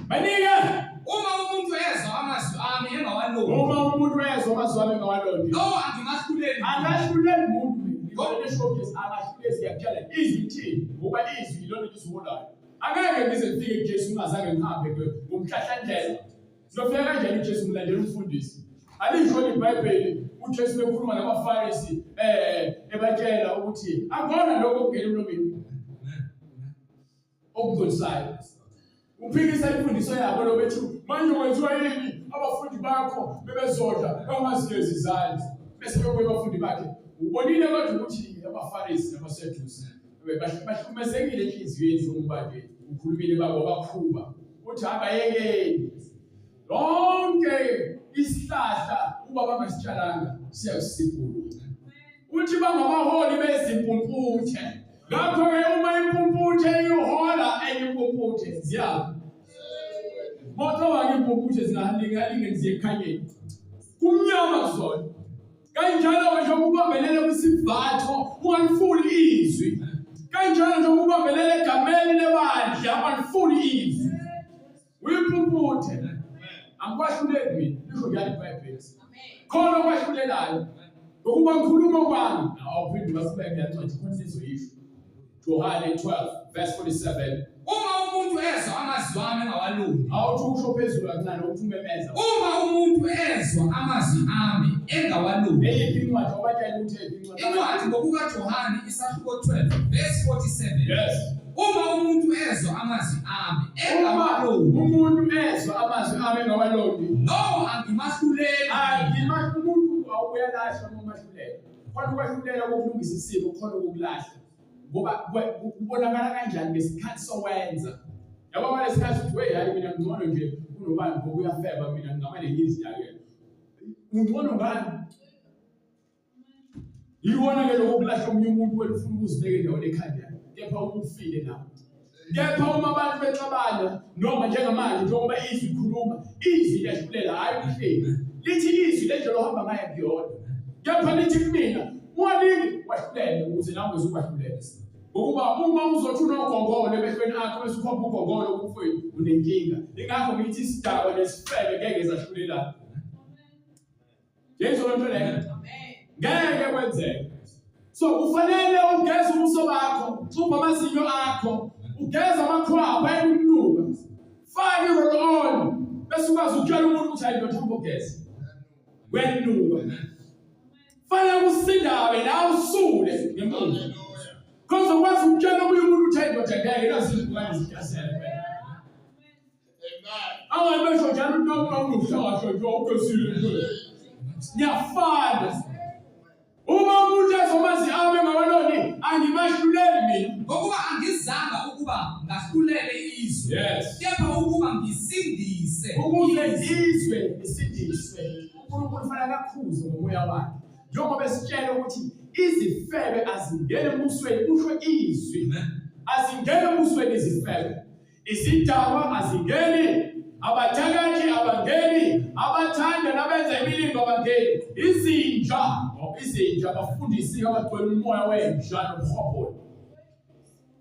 banike Uma umuntu ezwa amazwi ami engawaloni. Uma umuntu ezwa amazwi ami engawaloni. No, angimahluleli. Angahluleli umuntu. Ngoba leshophisi angahluleli yakhala izwi thini ngoba izwi lona lisibolayo. Angeke ngize ngifike kuJesu ungazange ngihambe ngomhlahlandlela. Sizofika kanjani uJesu umlandela umfundisi? Alisho iBhayibheli uJesu bekhuluma namaFarisi ebatshela ukuthi akubona lokho okungena emlomeni. Okungolisayo. Uphikisa imfundiso yabo lo bethu manje kwenziwa yini abafundi bakho bebezodla bangazigezi izandla bese bebafundi bakhe ubonile kodwa ukuthi abaFarisi nabaSadusi bahlukumezekile enhliziyweni zomubandeli ukhulumile babo bakhuba uthi abayekeni lonke isihlahla uba bangasitshalanga siyasipula uthi bangabaholi bezimpumputhe ngakho-ke uma impumputhe ihola enye impumputhe ziyaphi motoba impumputhe zingalinge ziye ekhanyeni kumnyama kuzona kanjalo nje ukubambelele kwisivatho ungalifuni izwi kanjalo nje ukubambelele egameni lebandla ungalifuni izwi uyimpumputhe angikwahluleki mina lisho njalo iBhayibheli khona okwahlulelayo ngokuba ngikhuluma kwami awuphinde basibeke yancwadi khona sizoyisho John 12 verse 47 Uma umuntu ezwa amazwi ami engawalungi awuthi usho phezulu kancane uthi umemeza Uma umuntu ezwa amazwi ami engawalungi eyiphi incwadi obatshela ukuthi incwadi ngokukaJohane isahluko 12 verse 47 yes Uma umuntu ezwa amazwi ami engawalungi umuntu ezwa amazwi ami engawalungi no angimahluleli umuntu awuyalahla noma mahlulela khona ukwahlulela kokulungisa isimo khona ukukulahla ngoba kubonakala kanjani ngesikhathi sowenza yabo manje isikhathi uthi hey hayi mina ngcono nje kunobani ngokuyafeba mina ngamane ngiziyake ungcono ngani yiwona ke lokho kulahla umunye umuntu welufuna ukuzibeka endaweni ekhanda kepha ukufile nawo kepha uma abantu bexabana noma njengamanje njengoba izwi ikhuluma izwi lehlulela hayi kuhleli lithi izwi lenje lohamba ngaye kuyona kepha lithi kumina walingi wahlulele ukuze nawe uzokwahluleka ngoba uma uzothi unogongolo emehlweni akho bese ukhopha ugongolo kumfweni unenkinga ingakho ngithi isidaba nesifebe ngeke zahlulelana Yesu lonto leyo ngeke kwenzeke so kufanele ugeze ubuso bakho ucupha amazinyo akho ugeze amakhwapha ayimnuka fake i-roll-on bese ukwazi ukutshela umuntu ukuthi hayi ndothanda ugeze wenuka fanele usindawe la usule ngempunzi Because ukwazi ukutshela umuntu ukuthi hayi ndoda ngeke lazizibukani zikasela Amen. Awubesho njalo noma unohlahla nje ukhosile nje. Siyafana. Uma umuntu ezomazi ame ngabaloni angibahluleli mina. Ngokuba angizanga ukuba ngahlulele izwe. Yes. Kepha ukuba ngisindise. Ukuze izwe isindiswe. uNkulunkulu fanele akhuze ngomoya wakhe. Njengoba esitshela ukuthi izifebe azingene embusweni, kusho izwi. Azingene embusweni izifebe. Izidalwa azingeni, abathakathi abangeni, abathanda nabenza imilingo abangeni. Izinja abafundisi abagcwele umoya wenja nomhobolo.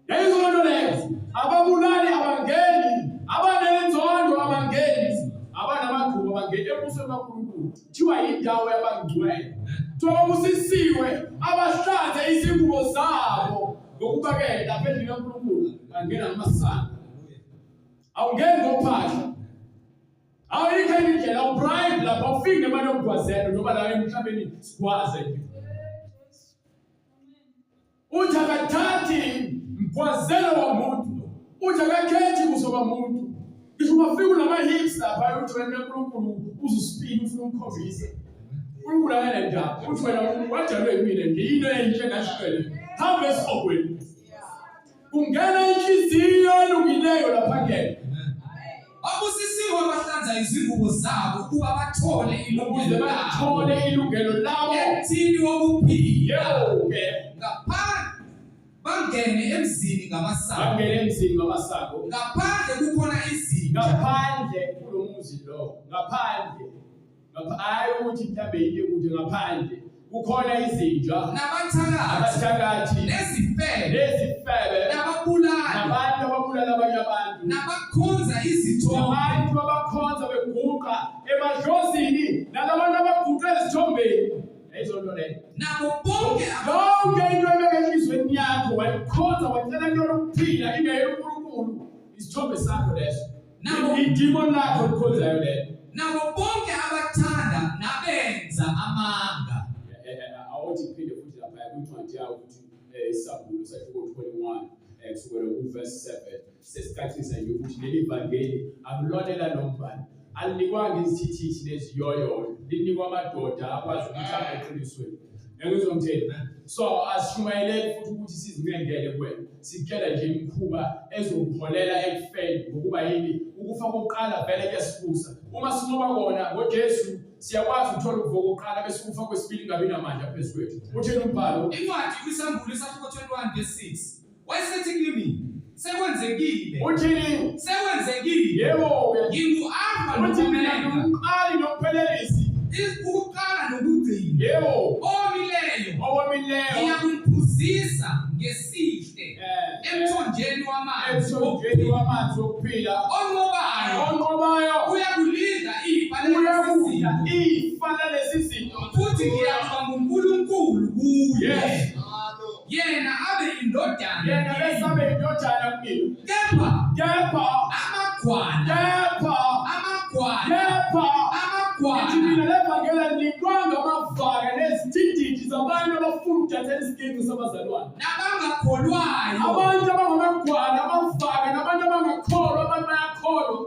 Yayizona leyo. Ababulali abangeni, abanenzondo abangeni, abanamagqubu abangeni embusweni kaNkulunkulu. Kuthiwa yindawo yabangcwele. Kuthiwa babusisiwe abahlanze izingubo zabo ngokuba-ke lapha endlini kaNkulunkulu bangena ngamasana. Awungeni ngophahla. Awuyikho enye indlela ubribe lapha ufike nemali yokugwazela noma la emhlabeni sigwaze. Uthi akathathi mgwazelo womuntu. Uthi akakhethi ubuso bomuntu. Ngisho ungafika unama-hips lapha uthi wena uNkulunkulu uzuspina ufuna umkhombise. uNkulunkulu akanendaba. Uthi wena wajalwe yimina ngiyino enhle ngashwele. Hamba esihogweni. Kungena inhliziyo elungileyo lapha ngeke. Abusisiwe abahlanza izingubo zabo ukuba bathole ilungelo labo emthini wokuphila. Yebo-ke. Ngaphandle bangene emzini ngamasango. Ngaphandle kukhona izinja. Ngaphandle kulo muzi lo. Ngaphandle. Hayi ukuthi mhlambe yile kude ngaphandle. Kukhona izinja. Nabathakathi. Nezifebe. Nababulali. Nabantu ababulala abanye abantu. Nabakhonza izithombe. Nabantu abakhonza beguqa emadlozini. Nalabantu abaguqa ezithombeni. Yayizonto leyo. Nabo bonke yonke into ebeka enhlizweni yakho wayikhonza wacela kuyona ukuphila ingayelo uNkulunkulu. Isithombe sakho leso. Idemon lakho likhonzayo lelo. Nabo bonke abathanda nabenza amanga. Awuthi kuphinde futhi lapha kwincwadi yawo ukuthi isabhulo sakho 21 kusukela kuverse 7 sesicathisa nje ukuthi leli vangeli akulonela nombani alinikwanga izithithi leziyoyo linikwa amadoda akwazi ukuthi abeqinisweni ngizomthela so asishumayeleni futhi ukuthi sizincengele kuwena sikela nje imikhuba ezokupholela ekufeni ngokuba yini ukufa kokuqala vele kuyasibusa uma sinqoba kona ngoJesu siyakwazi ukuthola ukuvuka kokuqala bese kufa kwesibili ngabe namandla phezulu kwethu. Utheni umbhalo? Incwadi kwisambulo esahluko 21 verse 6. Wayesethi kimi sekwenzekile. Uthini? Sekwenzekile. Yebo. Ngingu-Alpha no-Omega. Umqali nomphelelisi. Ukuqala nokugcina. Yebo. Owomileyo. Ngiyakumphuzisa ngesihle. Emthonjeni wamanzi wokuphila. Onqobayo. Uyakulinda ifa lesizinto. Futhi ngiyakuba nguNkulunkulu kuye. Yena abe indodana. Kimi. Kepha amagwana. Mina levangela likwanga amavaka nezithithi zabantu abafuna ukuthatha isiginci sabazalwane. Nabangakholwayo. Abantu abangamagwana amavaka nabantu abangakholwa abantu bayakholwa.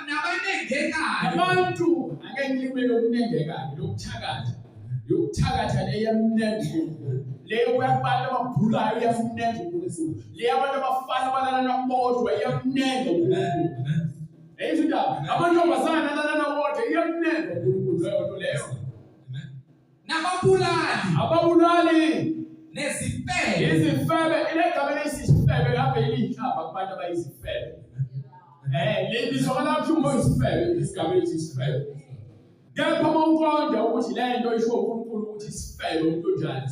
Nabanengekayo. Abantu angeke ngilibele ukunengekayo yokuthakatha le yamnengu. Leyo kuyabantu ababhulayo yamnengu uNkulunkulu. Le abantu abafana abalala nabodwa yamnengu uNkulunkulu. Eyizindaba amantombazana alala nabodwa yamnengu uNkulunkulu leyo. Ababulali nezifebe ilegama lesifebe lapha elihlaba kubantu abayizifebe. Lizokala kuthi isifebe isigaba lesifebe. Kepha mawuqonda ukuthi le nto isho uNkulunkulu ukuthi isifebe umuntu onjani.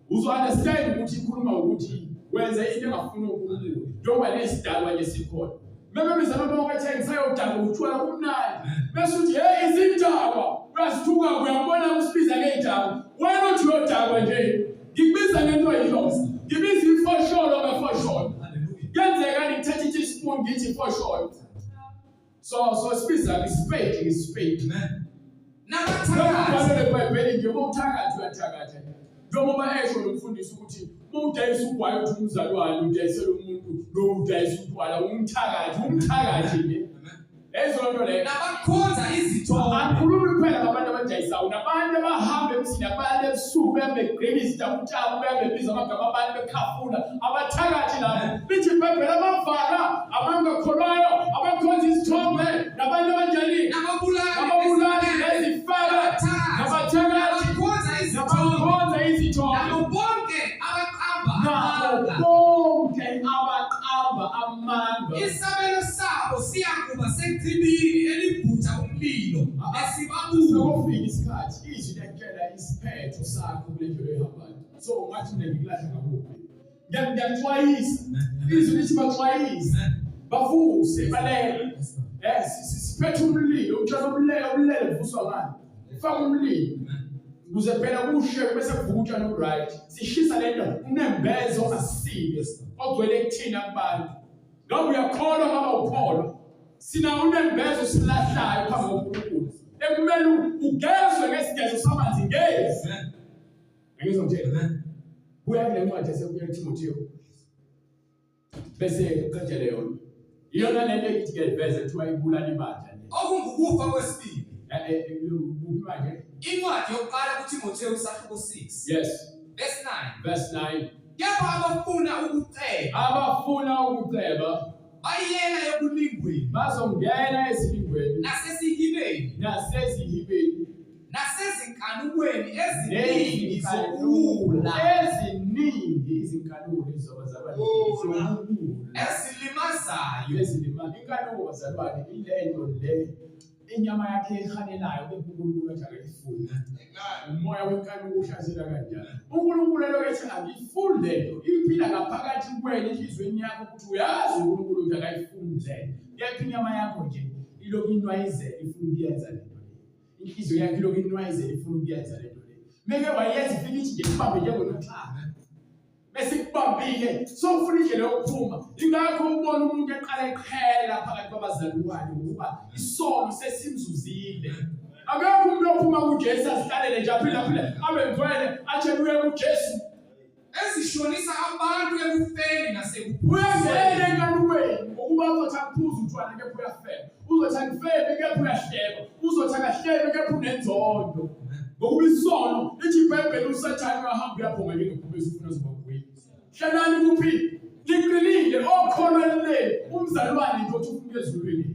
Uzo-understand ukuthi ikhuluma ukuthi wenza into engafuni uNkulunkulu. Njengoba lesidalwa lesikhona. Mememezana bonke ngisayodaka utshwala kumnandi. Bese uthi hey izindaba uyasithuka uyabona usibiza ngedaba. Why not uyodakwa nje? Ngikubiza ngento eyilosi. Ngibiza ifosholo ngefosholo. Kuyenzeka ngithathe i-teaspoon ngithi ifosholo. So sibiza ngisipade. Nabathakathi. eBhayibhelini nje mawuthakatha uyathakatha. Njengoba esho nomfundisi ukuthi mawudayisa ugwayi uthi umzalwane udayisela umuntu lo udayisa utwala umthakathi nje. ezonto le nabakhonza izithombe. Angikhulumi kuphela ngabantu abajayisayo, nabantu abahamba emzini, abantu ebusuku behambe begqilisa utshaba, behambe bebiza amagama abantu bekhafula, abathakathi labo. Lithi iBhayibheli amavara, abangakholwayo, abakhonza izithombe, nabantu abanjani? Nababulali nezifebe, nabathakathi, nabakhonza izithombe. Nabo bonke abaqamba amanga. Isabelo sabo siyakuba sechibini elibhutha umlilo esibabula. Sekufika isikhathi izwi lakutshela isiphetho sakho kule ndlela ehambayo. So ungathi mina ngikulahla ngakuphi? Ngiyaxwayisa. Izwi lithi baxwayise. Bafuse balele. Siphethe umlilo, utshela umlele vuswa ngani? Faka umlilo. Ukuze phela kushe bese kuvuka no right. Sishisa lento unembezo ongasile ogcwele kuthina kubantu. Ngoba uyakholwa ngoba ukholwa. Sina unembezo silahlayo phambi koNkulunkulu. Ekumele ugezwe ngesigezo samanzi ngezi. Ngizongitshela. Kuya kule ncwadi esekuya eTimotheo. Bese qedele yona. Iyona lento ethi ke verse ethiwa ibulala ibandla. Okungukufa kwesibili. Kuphi manje? Incwadi yokuqala kuTimotheo isahluko 6. Yes. Verse 9. Verse 9. Kepha abafuna ukuceba bayela ekulingweni, bazongena ezilingweni, nasesihibeni, nasezinkanukweni eziningi zokuwula, izinkanuko zobazalwane ezilimazayo. Inkanuko bazalwane ilento le inyama yakhe ehanelayo uNkulunkulu athi akayifuni. Umoya wenkanuko uhlazela kanjani? uNkulunkulu lokho angifuni lento iphila ngaphakathi kuwena enhlizweni yakho ukuthi uyazi uNkulunkulu ukuthi akayifuni lento. Kepha inyama yakho nje ilokhu inwayizela ifuna ukuyenza lento le. Inhliziyo yakho ilokhu inwayizela ifuna ukuyenza lento le. Meke wayenza ifika ithi nje kubambe njengonoxhaka. Bese kubambile so ufuna indlela yokuphuma. Ingakho ubona umuntu eqala eqhela phakathi kwabazalwane ukuba isono sesimzuzile. Akekho umuntu ophuma kuJesu asihlalele nje aphila abe ngcwele athi uye kuJesu ezishonisa abantu ekufeni nasekuphuzweni. Uyangena enkanukweni ngokuba uzothi akuphuza utshwala kepha uyafela. Uzothi akufebe kepha uyahleba. Uzothi akahlebe kepha unenzondo. Ngokuba isono lithi iBhayibheli uSathane uyahamba uyaphonga njengephumezi ufuna zibakuyi. Hlalani kuphi? Liqinile okholwa leli umzalwane nje othi ufuna ezulwini.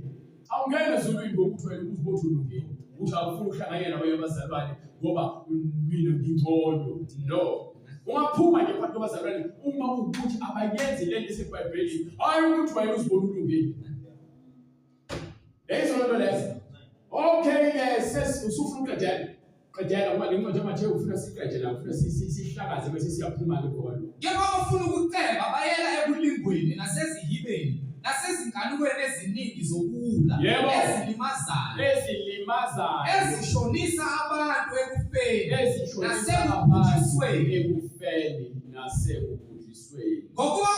Awungene ezulwini ngokuthi wena uzibothi ulungile. Uthi awufuni ukuhlanganyela nabanye abazalwane ngoba mina ngingcono. No. Ungaphuma nje phakathi kwabazalwane uma ukuthi abayenzi lento eseBhayibhelini. Hayi ukuthi wena uzibona ulungile. Ezolonto lezo. Okay, usufuna ukuqedela. Qedela ngoba lencwadi yaMathewu ufuna siqedela ufuna sihlakaze bese siyaphuma ke khona. Kepha abafuna ukuceba bayela ekulingweni nasezihibeni nasezinkanukweni eziningi zokuwula ezilimazayo ezishonisa abantu ekufeni nasekubhujisweni. Ngokuba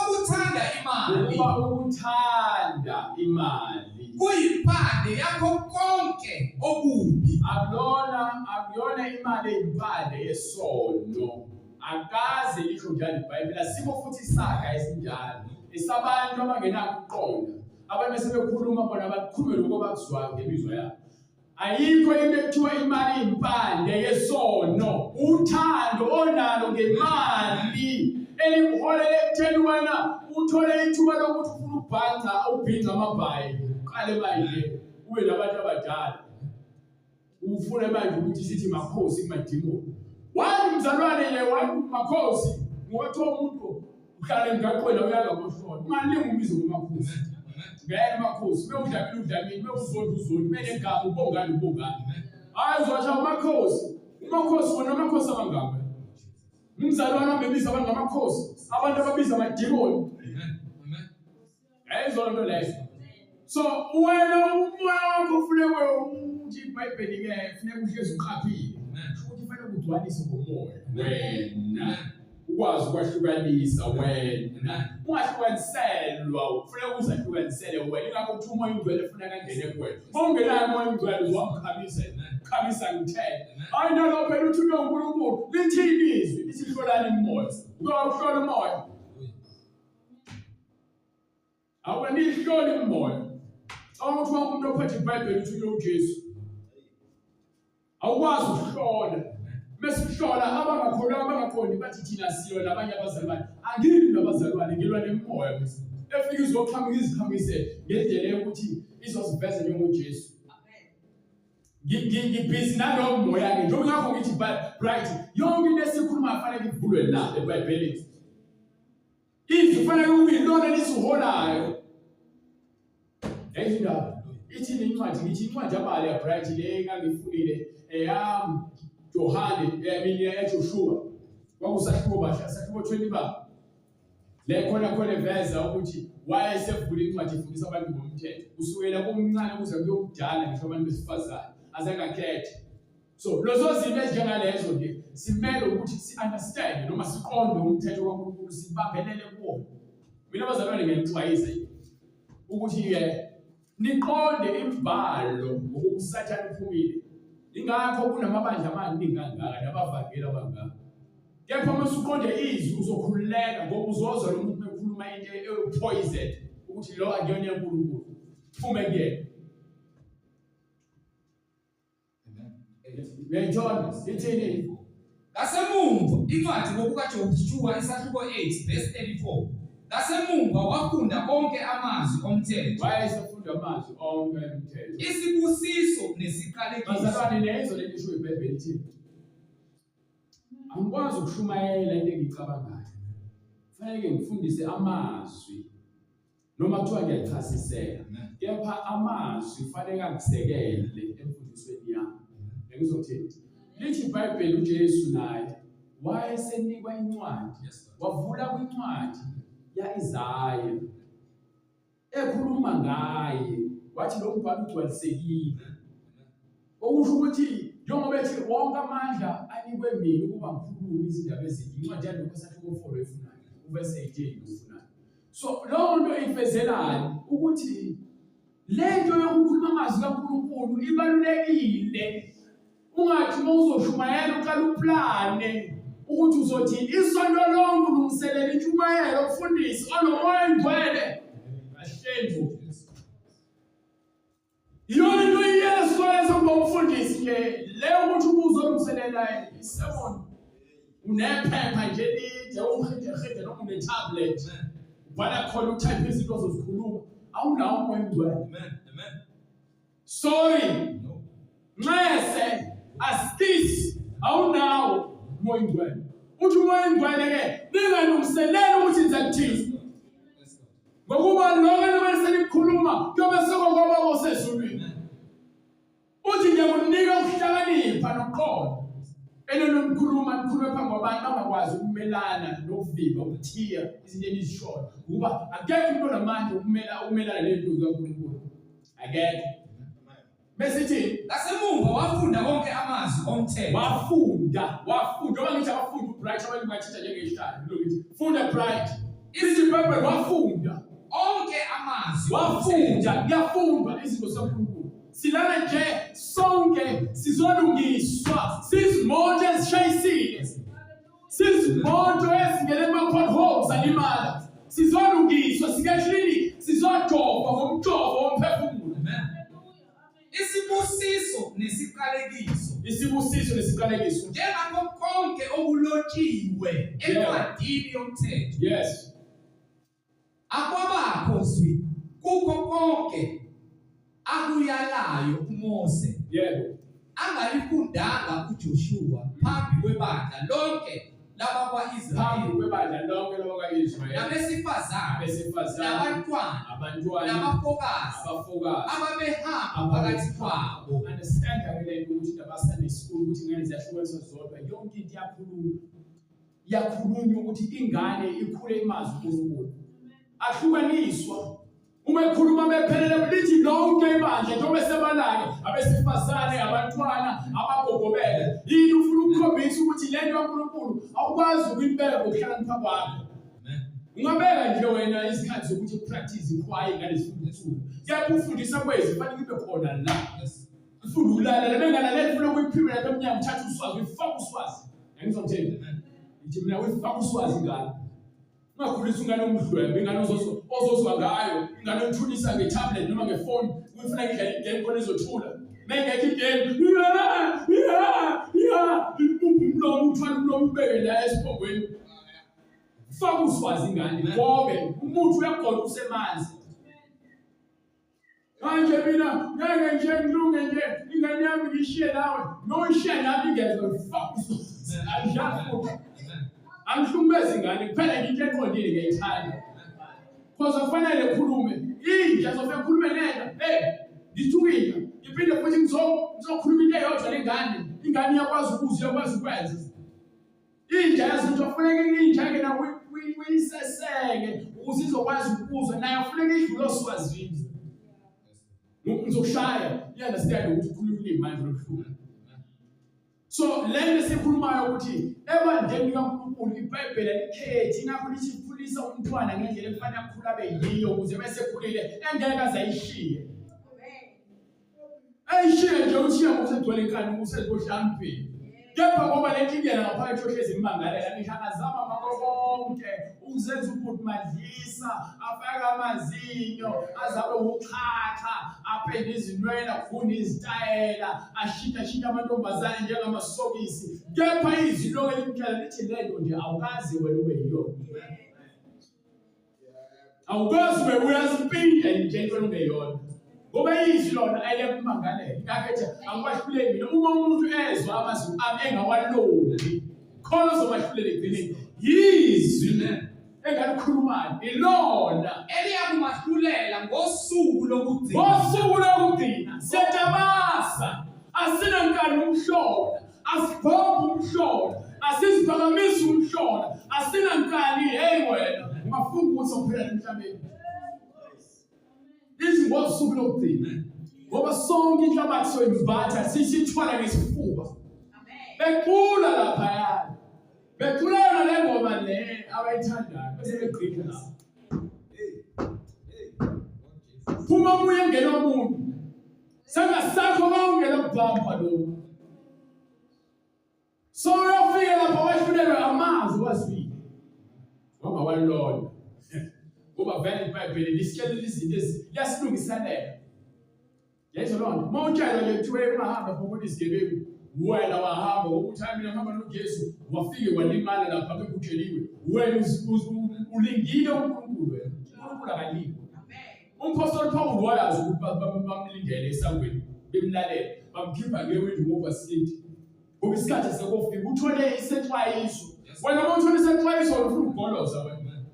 ukuthanda imali kuyimpande yakho konke okubi. Akuyona imali eyimpande yesono. Akaze lisho njalo iBhayibheli. Asikho futhi isaga esinjalo esabantu abangenako ukuqonda. Abantu sebekhuluma bona bakhulume lokho bakuzwayo ngemizwa yabo. Ayikho into ekuthiwa imali impande yesono. Uthando onalo ngemali elikuholele ekutheni wena uthole ithuba lokuthi ufuna ukubhanca ubhinca amabhayi. Uqale manje ube nabantu abadala. Ufuna manje ukuthi sithi makhosi kumadimoni. Wani mzalwane ye wani makhosi ngothi umuntu uhlala emgaqweni uyakaboshona. Ungalingi umbizo ngomakhosi. Ngeke makhosi udlamini uzonda mele ngaba ubongani. Hayi uzosha umakhosi. Umakhosi wona amakhosi abangaka. Umzalwane amebiza abantu ngamakhosi. Abantu ababiza amadimoni. Ayizonto lezo. So wena umoya wakho ufuneka ukuthi iBhayibheli ke ufuneka uhlezi uqaphile. Ukuthi ufanele ukugcwalise ngomoya. Wena ukwazi ukwahlukanisa wena. Ungahlukaniselwa ufuneka uzahlukanisele wena. Ingakho uthi umoya ingcwele ufuna kangene kuwena. Ongenayo umoya ingcwele uzamkhamisa ngithele. Hayi nalo phela uthi uNkulunkulu lithini izwi lithi hlolani imoya. Uyahlola umoya. Awenihloli umoya. Awuthi wonke umuntu ophethe iBhayibheli uthi uJesu. Awukwazi ukuhlola. Mesihlola abangakhoni bathi thina siyo labanye abazalwane. Angilwi nabazalwane, ngilwa nemoya bese. Efika iziqhamise ngendlela yokuthi izosiveza njengoJesu. Ngibhizi nalowo moya ke njengoba ngakho ngithi bright yonke into esikhuluma kufanele ivulwe la eBhayibhelini. Izwi kufanele kube yilona lisiholayo. Yayindaba ithi incwadi ngithi incwadi yabali ya bright le engangifundile Johane eminya Joshua kwakusahluko basha sahluko 20 ba le khona veza ukuthi wayesevula incwadi ifundisa abantu ngomthetho kusukela kumncane kuze kuyomdala ngisho abantu besifazane azangakhethe. So lozo zinto ezinjengalezo nje simele ukuthi si-understand noma siqonde umthetho kaNkulunkulu sibambelele kuwo. Mina abazalwane ngiyixwayisa ukuthi niqonde imibhalo ngokusathana uphumile. Ingakho kunamabandla amaningi kangaka nabavangeli abangaka. Kepha uma usuqonde izwi uzokhululeka ngoba uzozwa lo muntu ekhuluma into epoison ukuthi lo akuyona yaNkulunkulu. Phume kuyena. Uyayithola ithini? Ngasemumva incwadi ngokukaJoshua isahluko 8 verse 34. Ngasemumva wafunda konke amazwi omthetho. Wayesefunda amazwi onke omthetho. Isibusiso nesiqalekiso. Bazalwane lezo lento isho iBhayibheli ithi angikwazi ukushumayela into engicabangayo. Kufanele ngifundise amazwi noma kuthiwa ngiyachasisela. Kepha amazwi kufanele akusekele emfundisweni yami. Ngizokuthi lithi iBhayibheli uJesu naye wayesenikwa incwadi. Wavula kwincwadi yaIsaya ekhuluma ngaye wathi lo mbhalo ugcwalisekile. Okusho ukuthi njengoba ethi wonke amandla anikwe mina ukuba ngikhulume izindaba ezinhle incwadi yalokho sathi kofollow efunayo uvese 18 ufunayo. So lo nto ifezelani ukuthi lento yokukhuluma amazwi kaNkulunkulu ibalulekile. Ungathi mawuzoshumayela uqala uplane ukuthi uzothi isonto lonke ulungiselela intshumayelo ufundisi onomoya engcwele ahlendu. Yona into Yesu wayesokuba umfundisi le ukuthi ubuzolungiselela isermon unephepha nje lide ukhede noma une-tablet ubhala khona utype izinto ozozikhuluma awunawo umoya engcwele. Amen. Sorry. Nxese askis awunawo umoya engcwele. Uthi umoya engcwele ke ningalungiselela ukuthi niza kuthini. Ngokuba lonke beselikhuluma kuyobe sekokwaba bosezulwini. Uthi ngiyakunika ukuhlakanipha nokuqonda. Enomkhuluma nikhulume phambi kwabantu abangakwazi ukumelana nokuvimba ukuthiya izinto ezishoyo. Ukuba akekho umuntu onamandla ukumelana nento kaNkulunkulu. Akekho. Mesithi ngasemumva wafunda konke amazwi omthetho. Wafunda noma ngithi abafunda ubright abantu bathetha njengehlala lokuthi funda bright ithi iBhayibheli wafunda onke amazwi. Wafunda ngiyafunda izinto zikaNkulunkulu. Silana nje sonke sizolungiswa sizimoto ezishayisile. Sizimoto ezingene kuma-potholes alimala. Sizolungiswa sikeklinik sizojova ngomjovo womphefumulo. Isibusiso nesiqalekiso. Isibusiso nesiqalekiso. Njengakho konke okulotshiwe encwadini yomthetho. Yes. Akwabakho zwi kukho konke akuyalayo uMose. Yebo. Angalifundanga uJoshua phambi kwebandla lonke labakwa-Israyeli. Nabesifazane. Nabantwana. Nabafokazi. Ababehamba phakathi kwabo. Understand ke ukuthi nabaSunday school ukuthi ingane ziyahlukaniswa zodwa yonke into yakhulunywa ukuthi ingane ikhule imazwi kuNkulunkulu. Ahlukaniswa. Uma ekhuluma bephelele lithi lonke ibandla njengoba sebalake abesifazane abantwana abagogobele. Yini ufuna ukukhombisa ukuthi lento kaNkulunkulu awukwazi ukuyibeka ngokuhlakanipha kwakho. Ungabeka nje wena isikhathi sokuthi upractice ikhwaye ingane zifundiswe. Kepha ufundisa kwezi kufanele kube khona la. Ufunda ulalele bengalaleli ufuna ukuyiphiwa lapha emnyango uthatha uswazi uyifaka uswazi. Ngizomtshela. Ngithi mina uyifaka uswazi ngani? Ungakhulisa ingane omdlwembe, ingane ozozwa ngayo, ingane othulisa ngetablet noma ngefoni, uyifuna idlala igame khona izothula. Mengekho igame, umlomo uthwala umlomo ubeke la esiphongweni. Faka uswazi ingane, ngobe umuntu uyagoqa usemanzi. Manje mina ngeke nje ngilunge nje ingane yami ngishiye nawe, noyishiye nami ngeke faka uswazi. Angijafuthi. Angihlukumezi ingane kuphela into eqondile ngiyayithanda. Because kufanele ekhulume. Inja sofe ekhulume nena. Ngithukile. Ngiphinde futhi ngizokhuluma into eyodwa lengane. Ingane iyakwazi ukuzwa, iyakwazi ukwenza. Inja yazi ukuthi kufanele inja ke na uyiseseke ukuze izokwazi ukuzwa naye kufanele idlule oswazini. Ngizokushaya. You understand ukuthi ukhuluma ulimi manje lokuhlula. So lento esikhulumayo ukuthi ebandleni kaNkulunkulu iBhayibheli likhethi ingakho likhulisa umntwana ngendlela efanele akhule abe yiyo ukuze bese ekhulile engeke azayishiye. Ayishiye nje ushiya ukusegcwele inkani usezohlambeni. Kepha ngoba lento ingena ngaphakathi yohlezi imangalela ngihangazama konke ukuzenza ukuthi madlisa afake amazinyo azabe uxhaxha aphende izinwela kufuna izitayela ashintsha amantombazane njengamasokisi. Kepha izwi lonke limtshela lithi lento nje awukazi wena ube yiyona. Awukazi wena uyazipinda nje into ongeyona. Ngoba izwi lona ayekumangalela. Ngakhethe angikwahluleli mina uma umuntu ezwa amazwi ami engawaloli. Khona uzobahluleli ekugcineni. Yizwi engalikhulumayo ilona eliyakumahlulela ngosuku lokugcina. Ngosuku lokugcina siyatabasa. Asinankani umhlola, asibhombe umhlola, asiziphakamisa umhlola, asinankani hey wena ungafunga ukuthi uphela emhlabeni. This was super lokugcina. Ngoba sonke inhlabathi soyimbatha sisithwala ngesifuba. Bekhula lapha yana. Bekhulana le ngoma le abayithandayo bese begqitha lapha. Phuma ubuye ngena umuntu. Sengasakho bawungena kubhampa lo. So uyafika lapha wahlulelwe amazwi wazwile. Ngoba walona. Ngoba vele iBhayibheli lisitshela izinto yasilungiselela. Yezwa lonto. Mawutshela nje kuthiwe ungahamba ngokuthi isigebengu. Wena wahamba ukuthi mina ngihamba noJesu wafike walimala lapha bekutsheliwe. Wena ulingile uNkulunkulu wena. uNkulunkulu akalingi. Umpostoli Paul wayazi ukuthi bamlindele esangweni bemlalela. Bamkhipha ngewindi ngoba sithi. Ngoba isikhathi sekufika uthole isexwayiso. Wena mawuthole isexwayiso ufuna ukugoloza wena.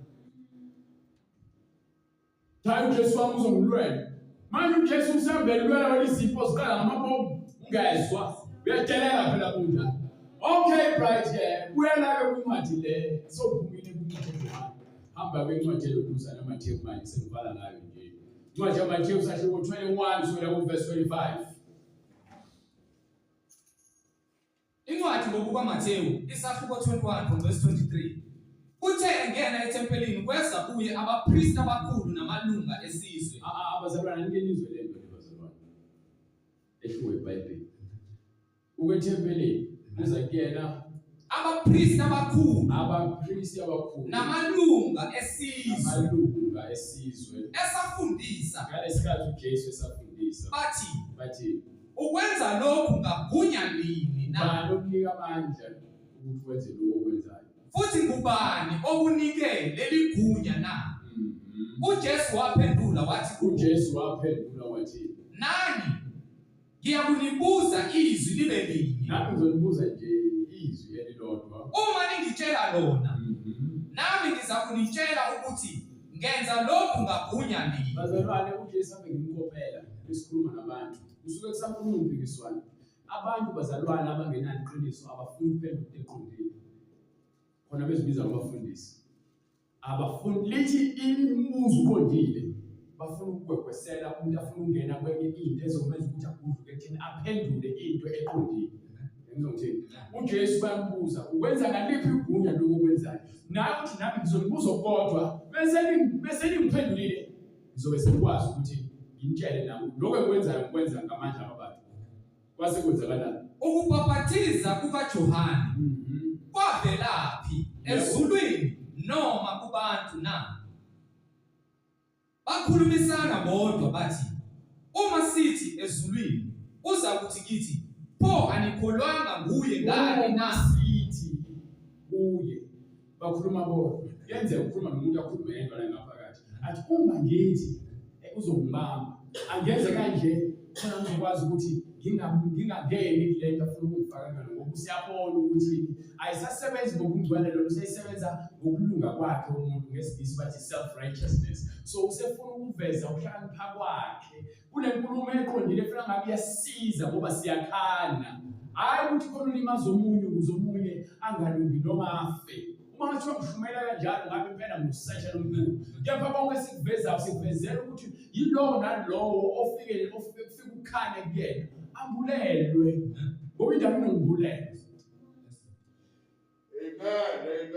Hayi uJesu wami uzongilwela. Manje uJesu usembelwela welizipho ziqala ngamabomu ungezwa. Uyadelela phela kunjani. Okay bright yeah. Uyala ke kwincwadi le sophumile kuncwadi yakho. Hamba kwincwadi lokuza naMathewu manje sengivala ngayo nje. Incwadi yaMathewu sahluko 21 kusukela ku verse 25. Incwadi ngokuba Mathewu isahluko 21 from verse 23. Uthe engena ethempelini kweza kuye abapristi abakhulu namalunga esizwe. Abazalwane ngenizwe lento bazalwane. Ehluwe iBhayibheli. Ukwethempelini kuza kuyena abapristi abakhulu namalunga esizwe. Esafundisa ngalesikhathi uJesu esafundisa. Bathi ukwenza lokhu ngagunya lini na ukunika amandla ukuthi wenze lokho okwenzayo. Futhi ngubani okunike leli gunya na? uJesu waphendula wathi nani ngiyakunibuza izwi libe linye. Nami ngizonibuza nje izwi elilodwa. Uma ningitshela lona nami ngizakunitshela ukuthi ngenza lokhu ngagunya lini. Bazalwane uJesu abe ngimkopela besikhuluma nabantu. Usuke kusakhuluma umpikiswano. Abantu bazalwane abangenani iqiniso abafuni uphendula eqondile. Khona bezibiza abafundisi. Abafundi lithi imibuzo uqondile. Bafuna ukugwegwesela umuntu afuna ukungena kwenye into ezomenza ukuthi aguduke ekutheni aphendule into eqondile. Ngizongithini? uJesu bayambuza ukwenza ngaliphi igunya lokwenzayo. Naye uthi nami ngizonibuza kodwa bese ningiphendulile ngizobe sekwazi ukuthi ngintshele nami lokho ekwenzayo ukwenza ngamandla abantu. Kwase kwenzakalani? Ukubhaphathiza kukaJohane kwavelaphi? Ezulwini noma kubantu na. Bakhulumisana bodwa bathi, uma sithi ezulwini uza kuthi kithi, pho anikholwanga nguye ngani na? Sithi kuye bakhuluma bodwa. Yenze ukukhuluma nomuntu akhulume yedwa la ngaphakathi. Athi uma ngithi uzongibamba, angeze kanje khona ngizokwazi ukuthi ngingangeni kule nto afuna ukungifaka ngalo, ngoba usiyabona ukuthi ayisasebenzi ngokungcwele, lo useyisebenza ngokulunga kwakhe umuntu, ngesingisi bathi self-righteousness. So usefuna ukuveza ukuhlakanipha kwakhe kule nkulumo eqondile efuna ngabe iyasiza ngoba siyakhana, hayi ukuthi khona ulimaza omunye ukuze omunye angalungi noma afe. Uma ngathiwa ngishumela kanjalo ngabe impela ngusesha lomkhulu. Kepha konke sikuvezayo sikuvezela ukuthi yilowo nalowo ofike ukukhanya kuyena ambulelwe, ngoba indawo inombulelo. Amen.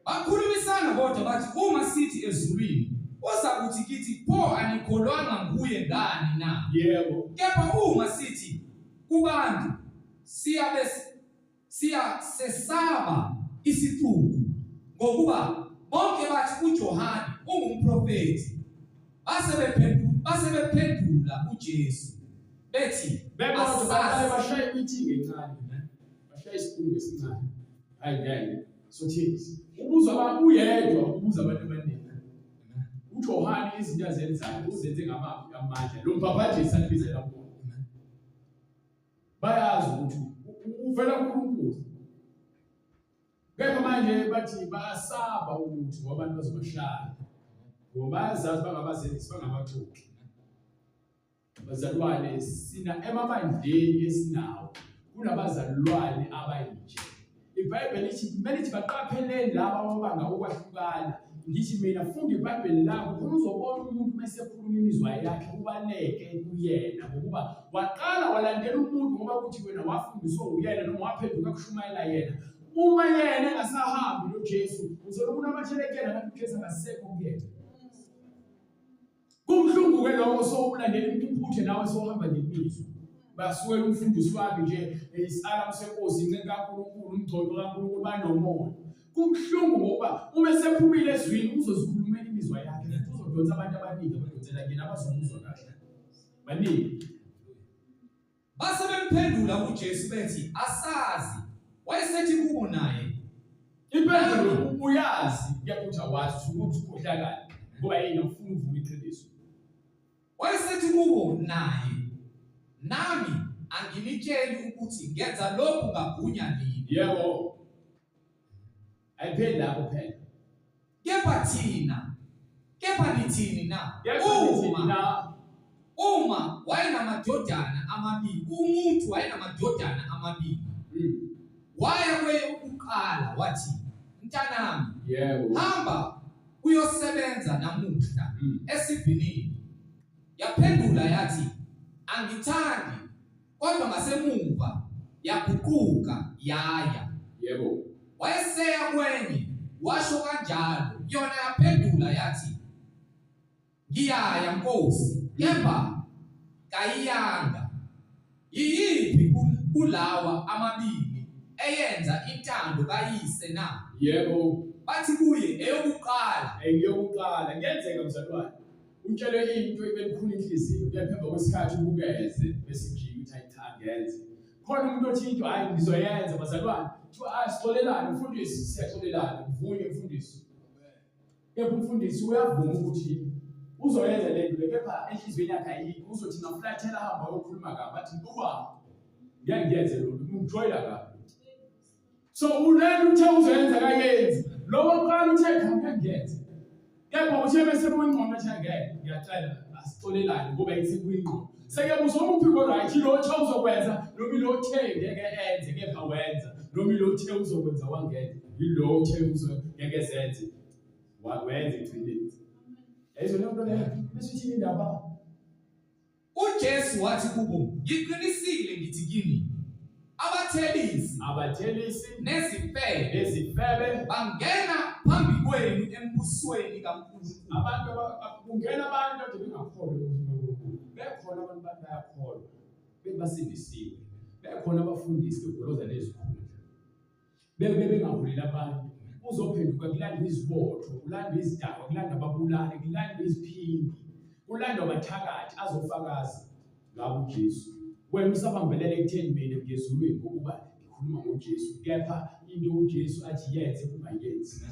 Bakhulumisana kodwa bathi, uma sithi ezulwini uza kuthi kithi, pho anikholwanga nguye ngani na? Yebo. Kepha uma sithi kubantu sesaba isixuku, ngokuba bonke bathi uJohane ungumprofeti, base bephendula uJesu bethi, bashaya imithingi encane, bashaya isikhungo esincane. Hayi ngeke sothisi ubuza abantu uyedwa, ubuza abantu abaningi. uJohane izinto azenzayo uzenze ngamaphi amandla, lo mphaphajisa libizela kubo. Bayazi ukuthi uvela kuNkulunkulu. Kepha manje bathi bayasaba ukuthi ngoba abantu bazobashaya, ngoba bayazazi bangabazenzisi bangabaxoxi. Bazalwane, sina emabandleni esinawo kunabazalwane abayinje. iBhayibheli lithi kumele baqaphelele laba ababanga ukwahlukana. Ngithi mina funda iBhayibheli lakho khona uzobona umuntu mase ekhuluma imizwa yakhe ubaleke kuyena, ngokuba waqala walandela umuntu ngoba kuthi wena wafundiswa uyena noma waphenduka kushumayela yena. Uma yena engasahambi noJesu uzobe kunamatshelekela ngathi uJesu akasekho kuyena. Kumhlungu ke lokho sowulandela impuputhe nawe sohamba ngemizwa. Basuke umfundisi wakhe nje isala senkosi inceke kaNkulunkulu, umgcono kaNkulunkulu banomoya. Kumhlungu ngoba uma esephumile ezwini uzozikhulumela imizwa yakhe, uzodonsa abantu abaningi abadonsela yena abazomuzwa kahle. Baningi. Base bemphendula uJesu bethi, asazi. Wayesethi kubo naye, impendulo uyazi, kuyakuthi awazi ukuthi ukhohlakala ngoba yena ufuna ukuvuma iqiniso. Wayesethi kubo naye, nami anginitsheli ukuthi ngenza lokhu ngagunya nini. Yebo. Ayipheli lapho phela. Kepha nithini na? Uma wayenamadodana amabili, umuntu wayenamadodana amabili. Waya kweyekuqala wathi, mntanami, yebo, hamba uyosebenza namuhla esivinini. Yaphendula yathi, angithandi, kodwa ngasemuva yaguquka yaya. Yebo. Wayeseya kwenye, washo kanjalo. Yona yaphendula yathi, ngiyaya Nkosi, kepha kayiyanga. Yiyiphi kulawa amabili eyenza intando kayise na? Yebo. Bathi kuye, eyokuqala. Eyokuqala. Ngenzeka mzalwane, utshele into ebelikhulu inhliziyo, kuyaphemba kwesikhathi ukubeze bese njini ukuthi ayithangenze. Khona umuntu othi into hayi ngizoyenza bazalwane, kuthiwa sixolelane mfundisi, siyaxolelana, mvunye mfundisi. Kepha umfundisi uyavuma ukuthi uzoyenza le nto, kepha enhliziyweni yakhe ayikho, uzothi ngaflathela hamba yokukhuluma kabi, athi kuba ngiyenze lo nto ungijoyela kabi. So ulele uthe uzoyenza kayenzi, lo wokuqala uthe khona ngiyenze. Kepha uthe bese kuyingqondo ethi ngeke ngiyacela asixolelane ngoba yisekuyingqondo. Sekuyabuza umuphi right lo othe uzokwenza noma lo othe ngeke enze kepha wenza, noma lo othe uzokwenza wangenza yilo othe ngeke ezenze wenza iqiniso. Ezo nto leyo bese uthini indaba? uJesu wathi kubo, ngiqinisile ngithi kini, abathelisi nezifebe bangena phambi kwenu embusweni kaNkulunkulu. Abantu kungena abantu nje bengakholwa uNkulunkulu. Bekhona abantu bayakholwa bebasindisiwe. Bekhona abafundisi begoloza lezikhundla. Bengaholela abantu. uzophenduka kulandwe izibotho, kulandwe izidakwa, kulandwe ababulali, kulandwe iziphingi, kulandwe abathakathi azofakaza ngabo uJesu. Wena usabambelele ekutheni mina ngezulwini ngokuba ngikhuluma ngoJesu, kepha into uJesu athi yenze ungayenzi.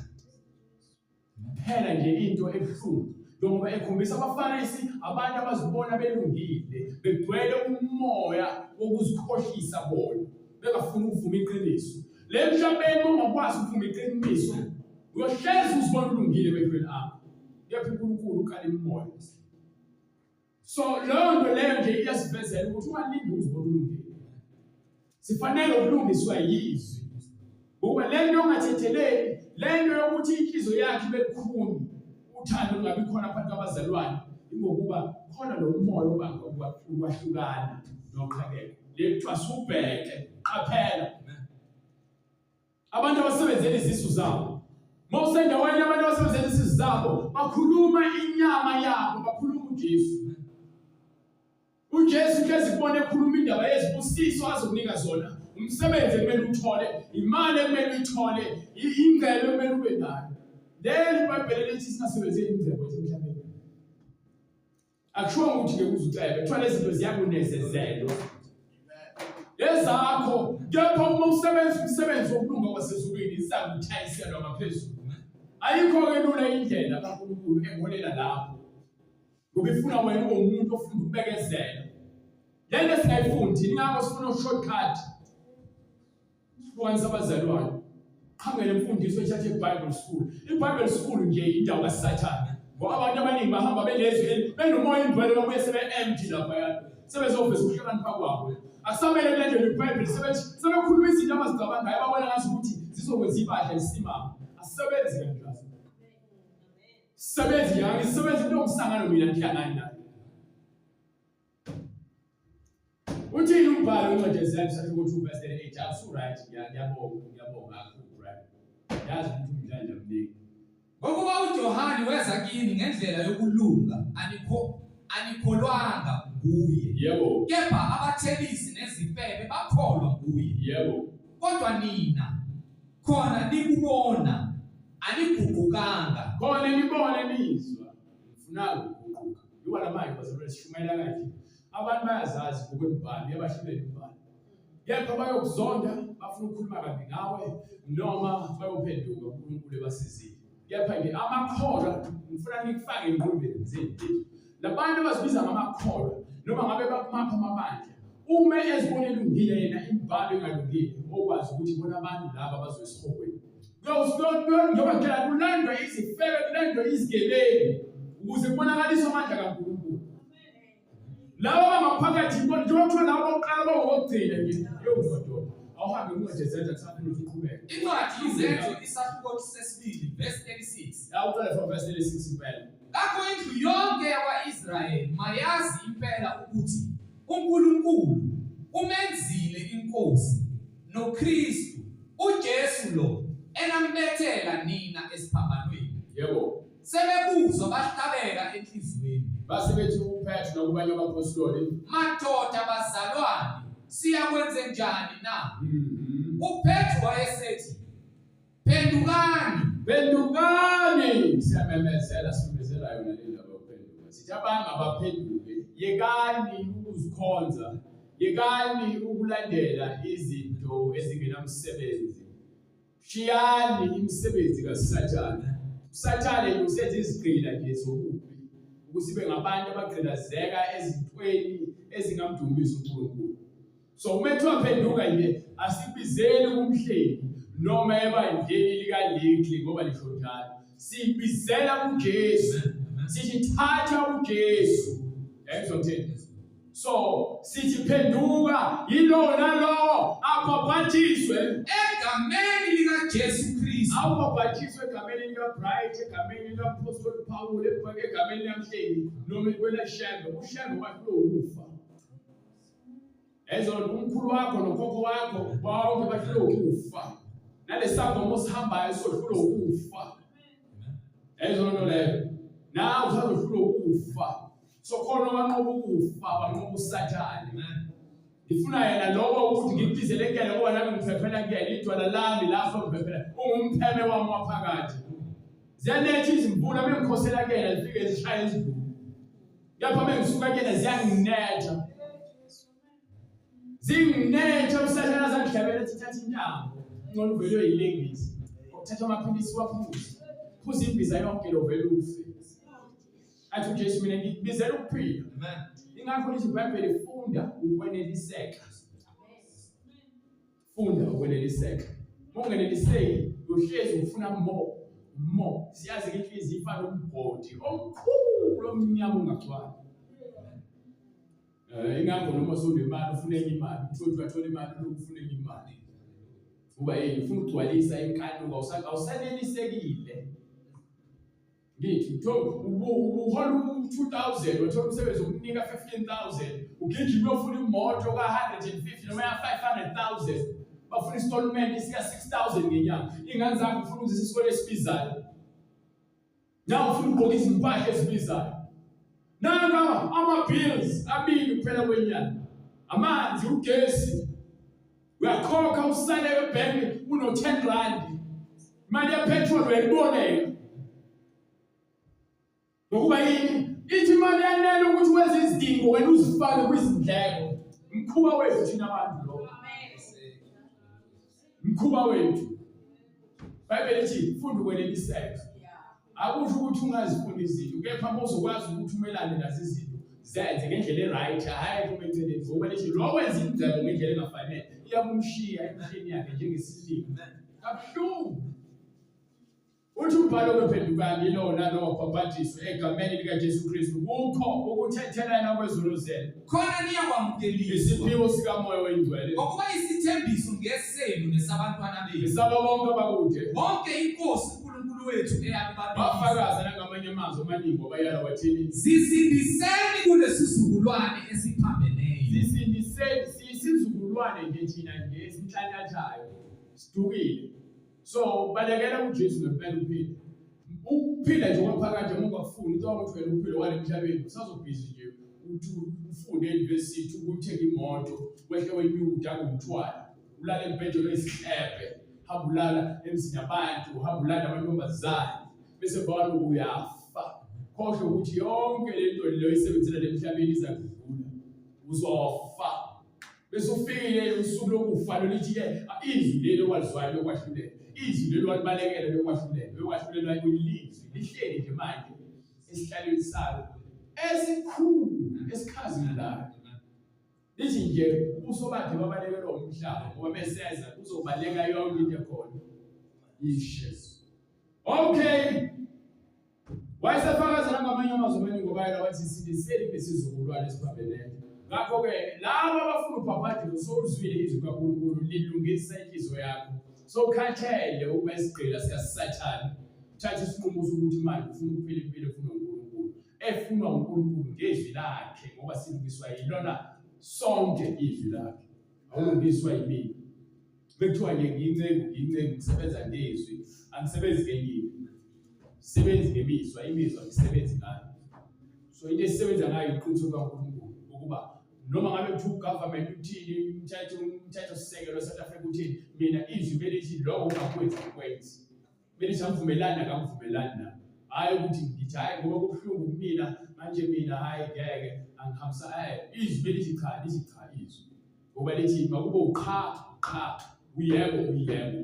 Phela nje into ebuhlungu ngoba ekhombisa abaFarisi abantu abazibona belungile, begcwele umoya wokuzikhohlisa bona, bengafuni ukuvuma iqiniso. Le mhlabeni ongakwazi ukuvuma iqiniso, uyohlezi uzibona ulungile bekhwela apha. Kepha uNkulunkulu ukala imoya. So leyo nto leyo nje iyasivezela ukuthi ungalindi uzibona ulungile. Sifanele ukulungiswa yizwi. Ngoba le nto ongathetheleli, le nto yokuthi inhliziyo yakhe ibe lukhuni, uthando lungabi khona phakathi kwabazalwane, ingokuba khona lo moya obanga ukwahlukana noqhakeko. Le kuthiwa subheke, qaphela. Abantu abasebenzela izisu zabo. Mawusendaweni abantu abasebenzela izisu zabo, bakhuluma inyama yabo, bakhuluma uJesu. uJesu hlezi kubona ekhuluma indaba yezibusiso azokunika zona. Umsebenzi kumele uthole, imali kumele uyithole, ingcebo kumele ube nayo. Leli iBhayibheli lithi singasebenzeli indleko emhlabeni. Akusho ukuthi ke uzucebe, kuthiwa lezi zinto ziyakunezezelo. Ezakho, kepha uma usebenza umsebenzi wokulunga kwasezulwini izakuthayiselwa ngaphezulu. Ayikho ke lula indlela kaNkulunkulu eholela lapho. Ngoba ifuna wena ube umuntu ofuna ukubekezela. Lento singayifundi, ingakho sifuna ushortcut. Sifuna abazalwane. Khangela imfundiso echache eBible school. iBible school nje indawo kaSathane. Ngoba abantu abaningi bahamba belezwe benomoya indwele babuye sebe-empty lapha. Sebezoveza ukuhlakanipha kwabo. Asamele kulandele iBhayibheli sebekhuluma izinto abazicabangayo ababona ngathi ukuthi zizokwenza ibadla lisimama. Asebenzi kanjalo. Sebenzi yani, sebenzi into omsangano mina ngihlangana nayo. Uthi umbhalo incwadi yesayibheli ukuthi verse 8 akusu right, ngiyabonga kakhulu right. Yazi ukuthi umdlanja mningi. Ngokuba uJohane weza kini ngendlela yokulunga, anikholwanga nguye. Yebo. Kepha abathelisi nezifebe bakholwa nguye. Yebo. Kodwa nina khona nikubona anigugukanga. Khona nibone nizwa. Ngifuna ukuguquka. Yiba lamanje bazalwane sishumayela kanje. Abantu bayazazi ngokwembali, yabashilele imbali. Kepha bayokuzonda, bafuna ukukhuluma kabi ngawe noma bayophenduka uNkulunkulu ebasizile. Kepha nje amakholwa ngifuna nikufake engqondweni zenu. Labantu abazibiza ngamakholwa noma ngabe bakumapha amabandla, uma ezibona elungile yena imbali engalungile, okwazi ukuthi bona abantu laba bazoyisihokweni. Njengoba ngitshela kulandwa izifebe, kulandwa izigebengu ukuze kubonakaliswe amandla kaNkulunkulu. Laba bangaphakathi njengoba kuthiwa labo bokuqala bawokugcina nje yokuzodoba. Awuhambe incwadi yezenzo kusaphinde uqhubeke. Incwadi izenzo isahluko sesibili verse 36. Awuqala from verse 36 impela. Ngakho indlu yonke yakwa-Israyeli mayazi impela ukuthi uNkulunkulu umenzile inkosi noKristu uJesu lo enambethela nina esiphambanweni. Yebo. Sebekuzwa bahlabeka enhliziyweni. Base bethi uPetro nokubanye abapostoli, madoda bazalwane, siyakwenze njani na? uPetro wayesethi, pendukani. Siyamemezela yona le ndaba yokuphenduka. Sithi abantu abaphenduke, yekani ukuzikhonza, yekani ukulandela izinto ezingenamsebenzi. Shiyani imisebenzi kaSathane. uSathane usethe izigqila nje zokubi ukuthi bengabantu abagqilazeka ezintweni ezingamdumisi uNkulunkulu. So umethiwa phenduka nje asibizeli kumhleli noma ebandleni likaLikli ngoba lisho njalo. Sibizela uJesu. Sithi thatha uJesu. Yayizothethe. So sithi phenduka yilona lo abaphathiswe egameni likaJesu Kristu. Awubaphathiswe egameni likaBright, egameni likaPostoli Paul, egameni likaMhlengi noma kwela Shembe. uShembe wahlulwe ukufa. Ezona umkhulu wakho nokhokho wakho bonke bahlulwe ukufa. Nalesangoma osihambayo sohlulwe ukufa. Ezona leyo. Nawe usazohlulwe ukufa. So khona banqoba ukufa, banqoba uSathane. Ngifuna yena lowo ukuthi ngikubizele kuyena ngoba nami ngiphephela kuyena idwala lami lapho ngiphephela ungumpheme wami waphakathi. Ziyanethi izimvula bengikhosela kuyena zifike zishaya izulu. Lapha bengisuka kuyena ziyanginetha. Zinginetha umsashana zangihlabela thatha inyango. Ngcono vele uyilengisi. Ukuthatha amaphilisi waphuza. Phuza imbiza yonke lo vele ufe. Athi uJesu mina ngikubizela ukuphila. Amen. Ingakho lithi iBhayibheli funda ukweneliseka. Funda ukweneliseka. Mongeneliseki uhlezi ufuna more. Siyazi inhliziyo ifana umbhodi omkhulu omnyama ungagcwali. Ingakho noma sonemali ufuna enye imali, uthi uyathola imali lokufuna enye imali. Kuba ufuna ukugcwalisa inkanuko awusanelisekile. Ngithi ubuhola 2000 wathola umsebenzi wokunika 15000 ugijima uyofuna imoto ka150 noma ya 500000 bafuna installment isika 6000 ngenyanga ingane zakho ufuna ukuzisa isikole esibizayo nawe ufuna ukugqoka izimpahla ezibizayo nanga ama-bills abili kuphela kwenyanga amanzi ugesi uyakhokha usale ebhenki uno-10 rand imali yepetrol uyayiboleka. Ngokuba yini ithi imali yanele ukuthi wenze izidingo wena uzifake kwizindleko. Mkhuba wethu thina abantu lo. Mkhuba wethu. Bhayibheli lithi funda ukweneliseka. Akusho ukuthi ungazifuni izinto kepha mawuzokwazi ukuthi umelane nazo izinto zenze ngendlela eright hayi kumenzeleni ngoba lithi lo wenza indaba ngendlela engafanele iyakumshiya emhleni yakhe njengesilimo. Kabuhlungu. Uthi umbhalo wephendukani lona lowabhabhadiswa egameni likaJesu Kristu kukho ukuthethelana kwezuluzelo khona niyakwamukelisa isiphiwo sikamoya oyingcwele ngokuba isithembiso ngesenu nesabantwana benu isaba bonke abakude bonke inkosi uNkulunkulu wethu eyakubabili bafakaza nangamanye amazwi amaningi bayala wathini zisindiseni kulesizukulwane esiphambeneyo siyisizukulwane nje thina nje esinhlanyathwayo sidukile. So balekela uJesu ngempela uphila. Ukuphila nje kwaphakade ungakufuni into ukuthi wena uphile wale emhlabeni usazobhizi nje uthi ufunde e-university ukuthenga imoto wehle wenyuda kumthwala ulala embhedeni wesikhephe habulala emzini abantu habulala amantombazane bese bawalo uyafa khohle ukuthi yonke lento leyo isebenzela lemhlabeni izakudlula uzofa bese ufikile usuku lokufa lithi ke izwi lelo walizwayo lokwahlulela izwi lelo walibalekela lokwahlulela ilizwi lihleli nje manje esihlalweni salo esikhulu esikhazimulayo lithi nje ubuso bakhe babalekelwa umhlaba ngoba beseza uzobaleka yonke into ekhona ishes. Okay, wayesefakaza nangamanye amazwi amaningi ngoba wathi sindiseli besizukulwane esibambeleyo. Ngakho-ke laba abafuna ubhabhadiswa soluzwile izwi kaNkulunkulu lilungisa inhliziyo yakho sokhathele ukuba isigqila sikaSathane thatha isinqumo sokuthi manje ufuna ukuphila impilo efuna uNkulunkulu efunwa uNkulunkulu ngezwi lakhe ngoba silungiswa yilona sonke izwi lakhe awulungiswa yimini. Bekuthiwa nje ngiyinceku ngisebenza ngezwi angisebenzi ngenyini sisebenzi ngemizwa imizwa ngisebenzi ngayo. So into esisebenza ngayo iqiniso kaNkulunkulu ukuba noma ngabe kuthiwa ugovernment uthini umthetho sisekelo South Africa uthini mina izwi belithi lokho ungakwenzi ukwenzi belithi angivumelani akangivumelani na hayi ukuthi ngithi hayi ngoba kubuhlungu kumina manje mina hayi ngeke angihambisa izwi belithi cha lithi cha izwi ngoba lithi makube uqha uyebo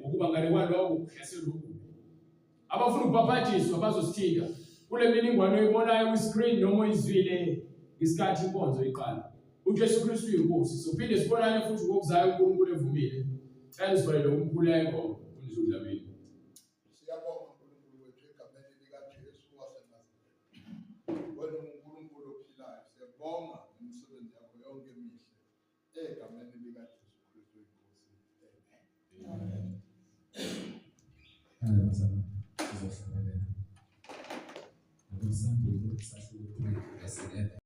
ukuba ngale kwaloko ukuhlasela ukubi abafuna ukubhabhadiswa bazosithinta kule miningwane oyibonayo kwi-screen noma izwile isikhathi inkonzo iqala. uJesu Kristu uyinkosi sophinde sibonane futhi ngokuzayo uNkulunkulu evumile elizwele umkhuleko kunizodlamini. Siyabonga uNkulunkulu wethu egameni likaJesu waseNazaretha. Wena uNkulunkulu ophilayo siyabonga imisebenzi yakho yonke emihle egameni likaJesu Kristu inkosi. Amen. Sizofuna sizofuna. Ngoba sandulo sasho ukuthi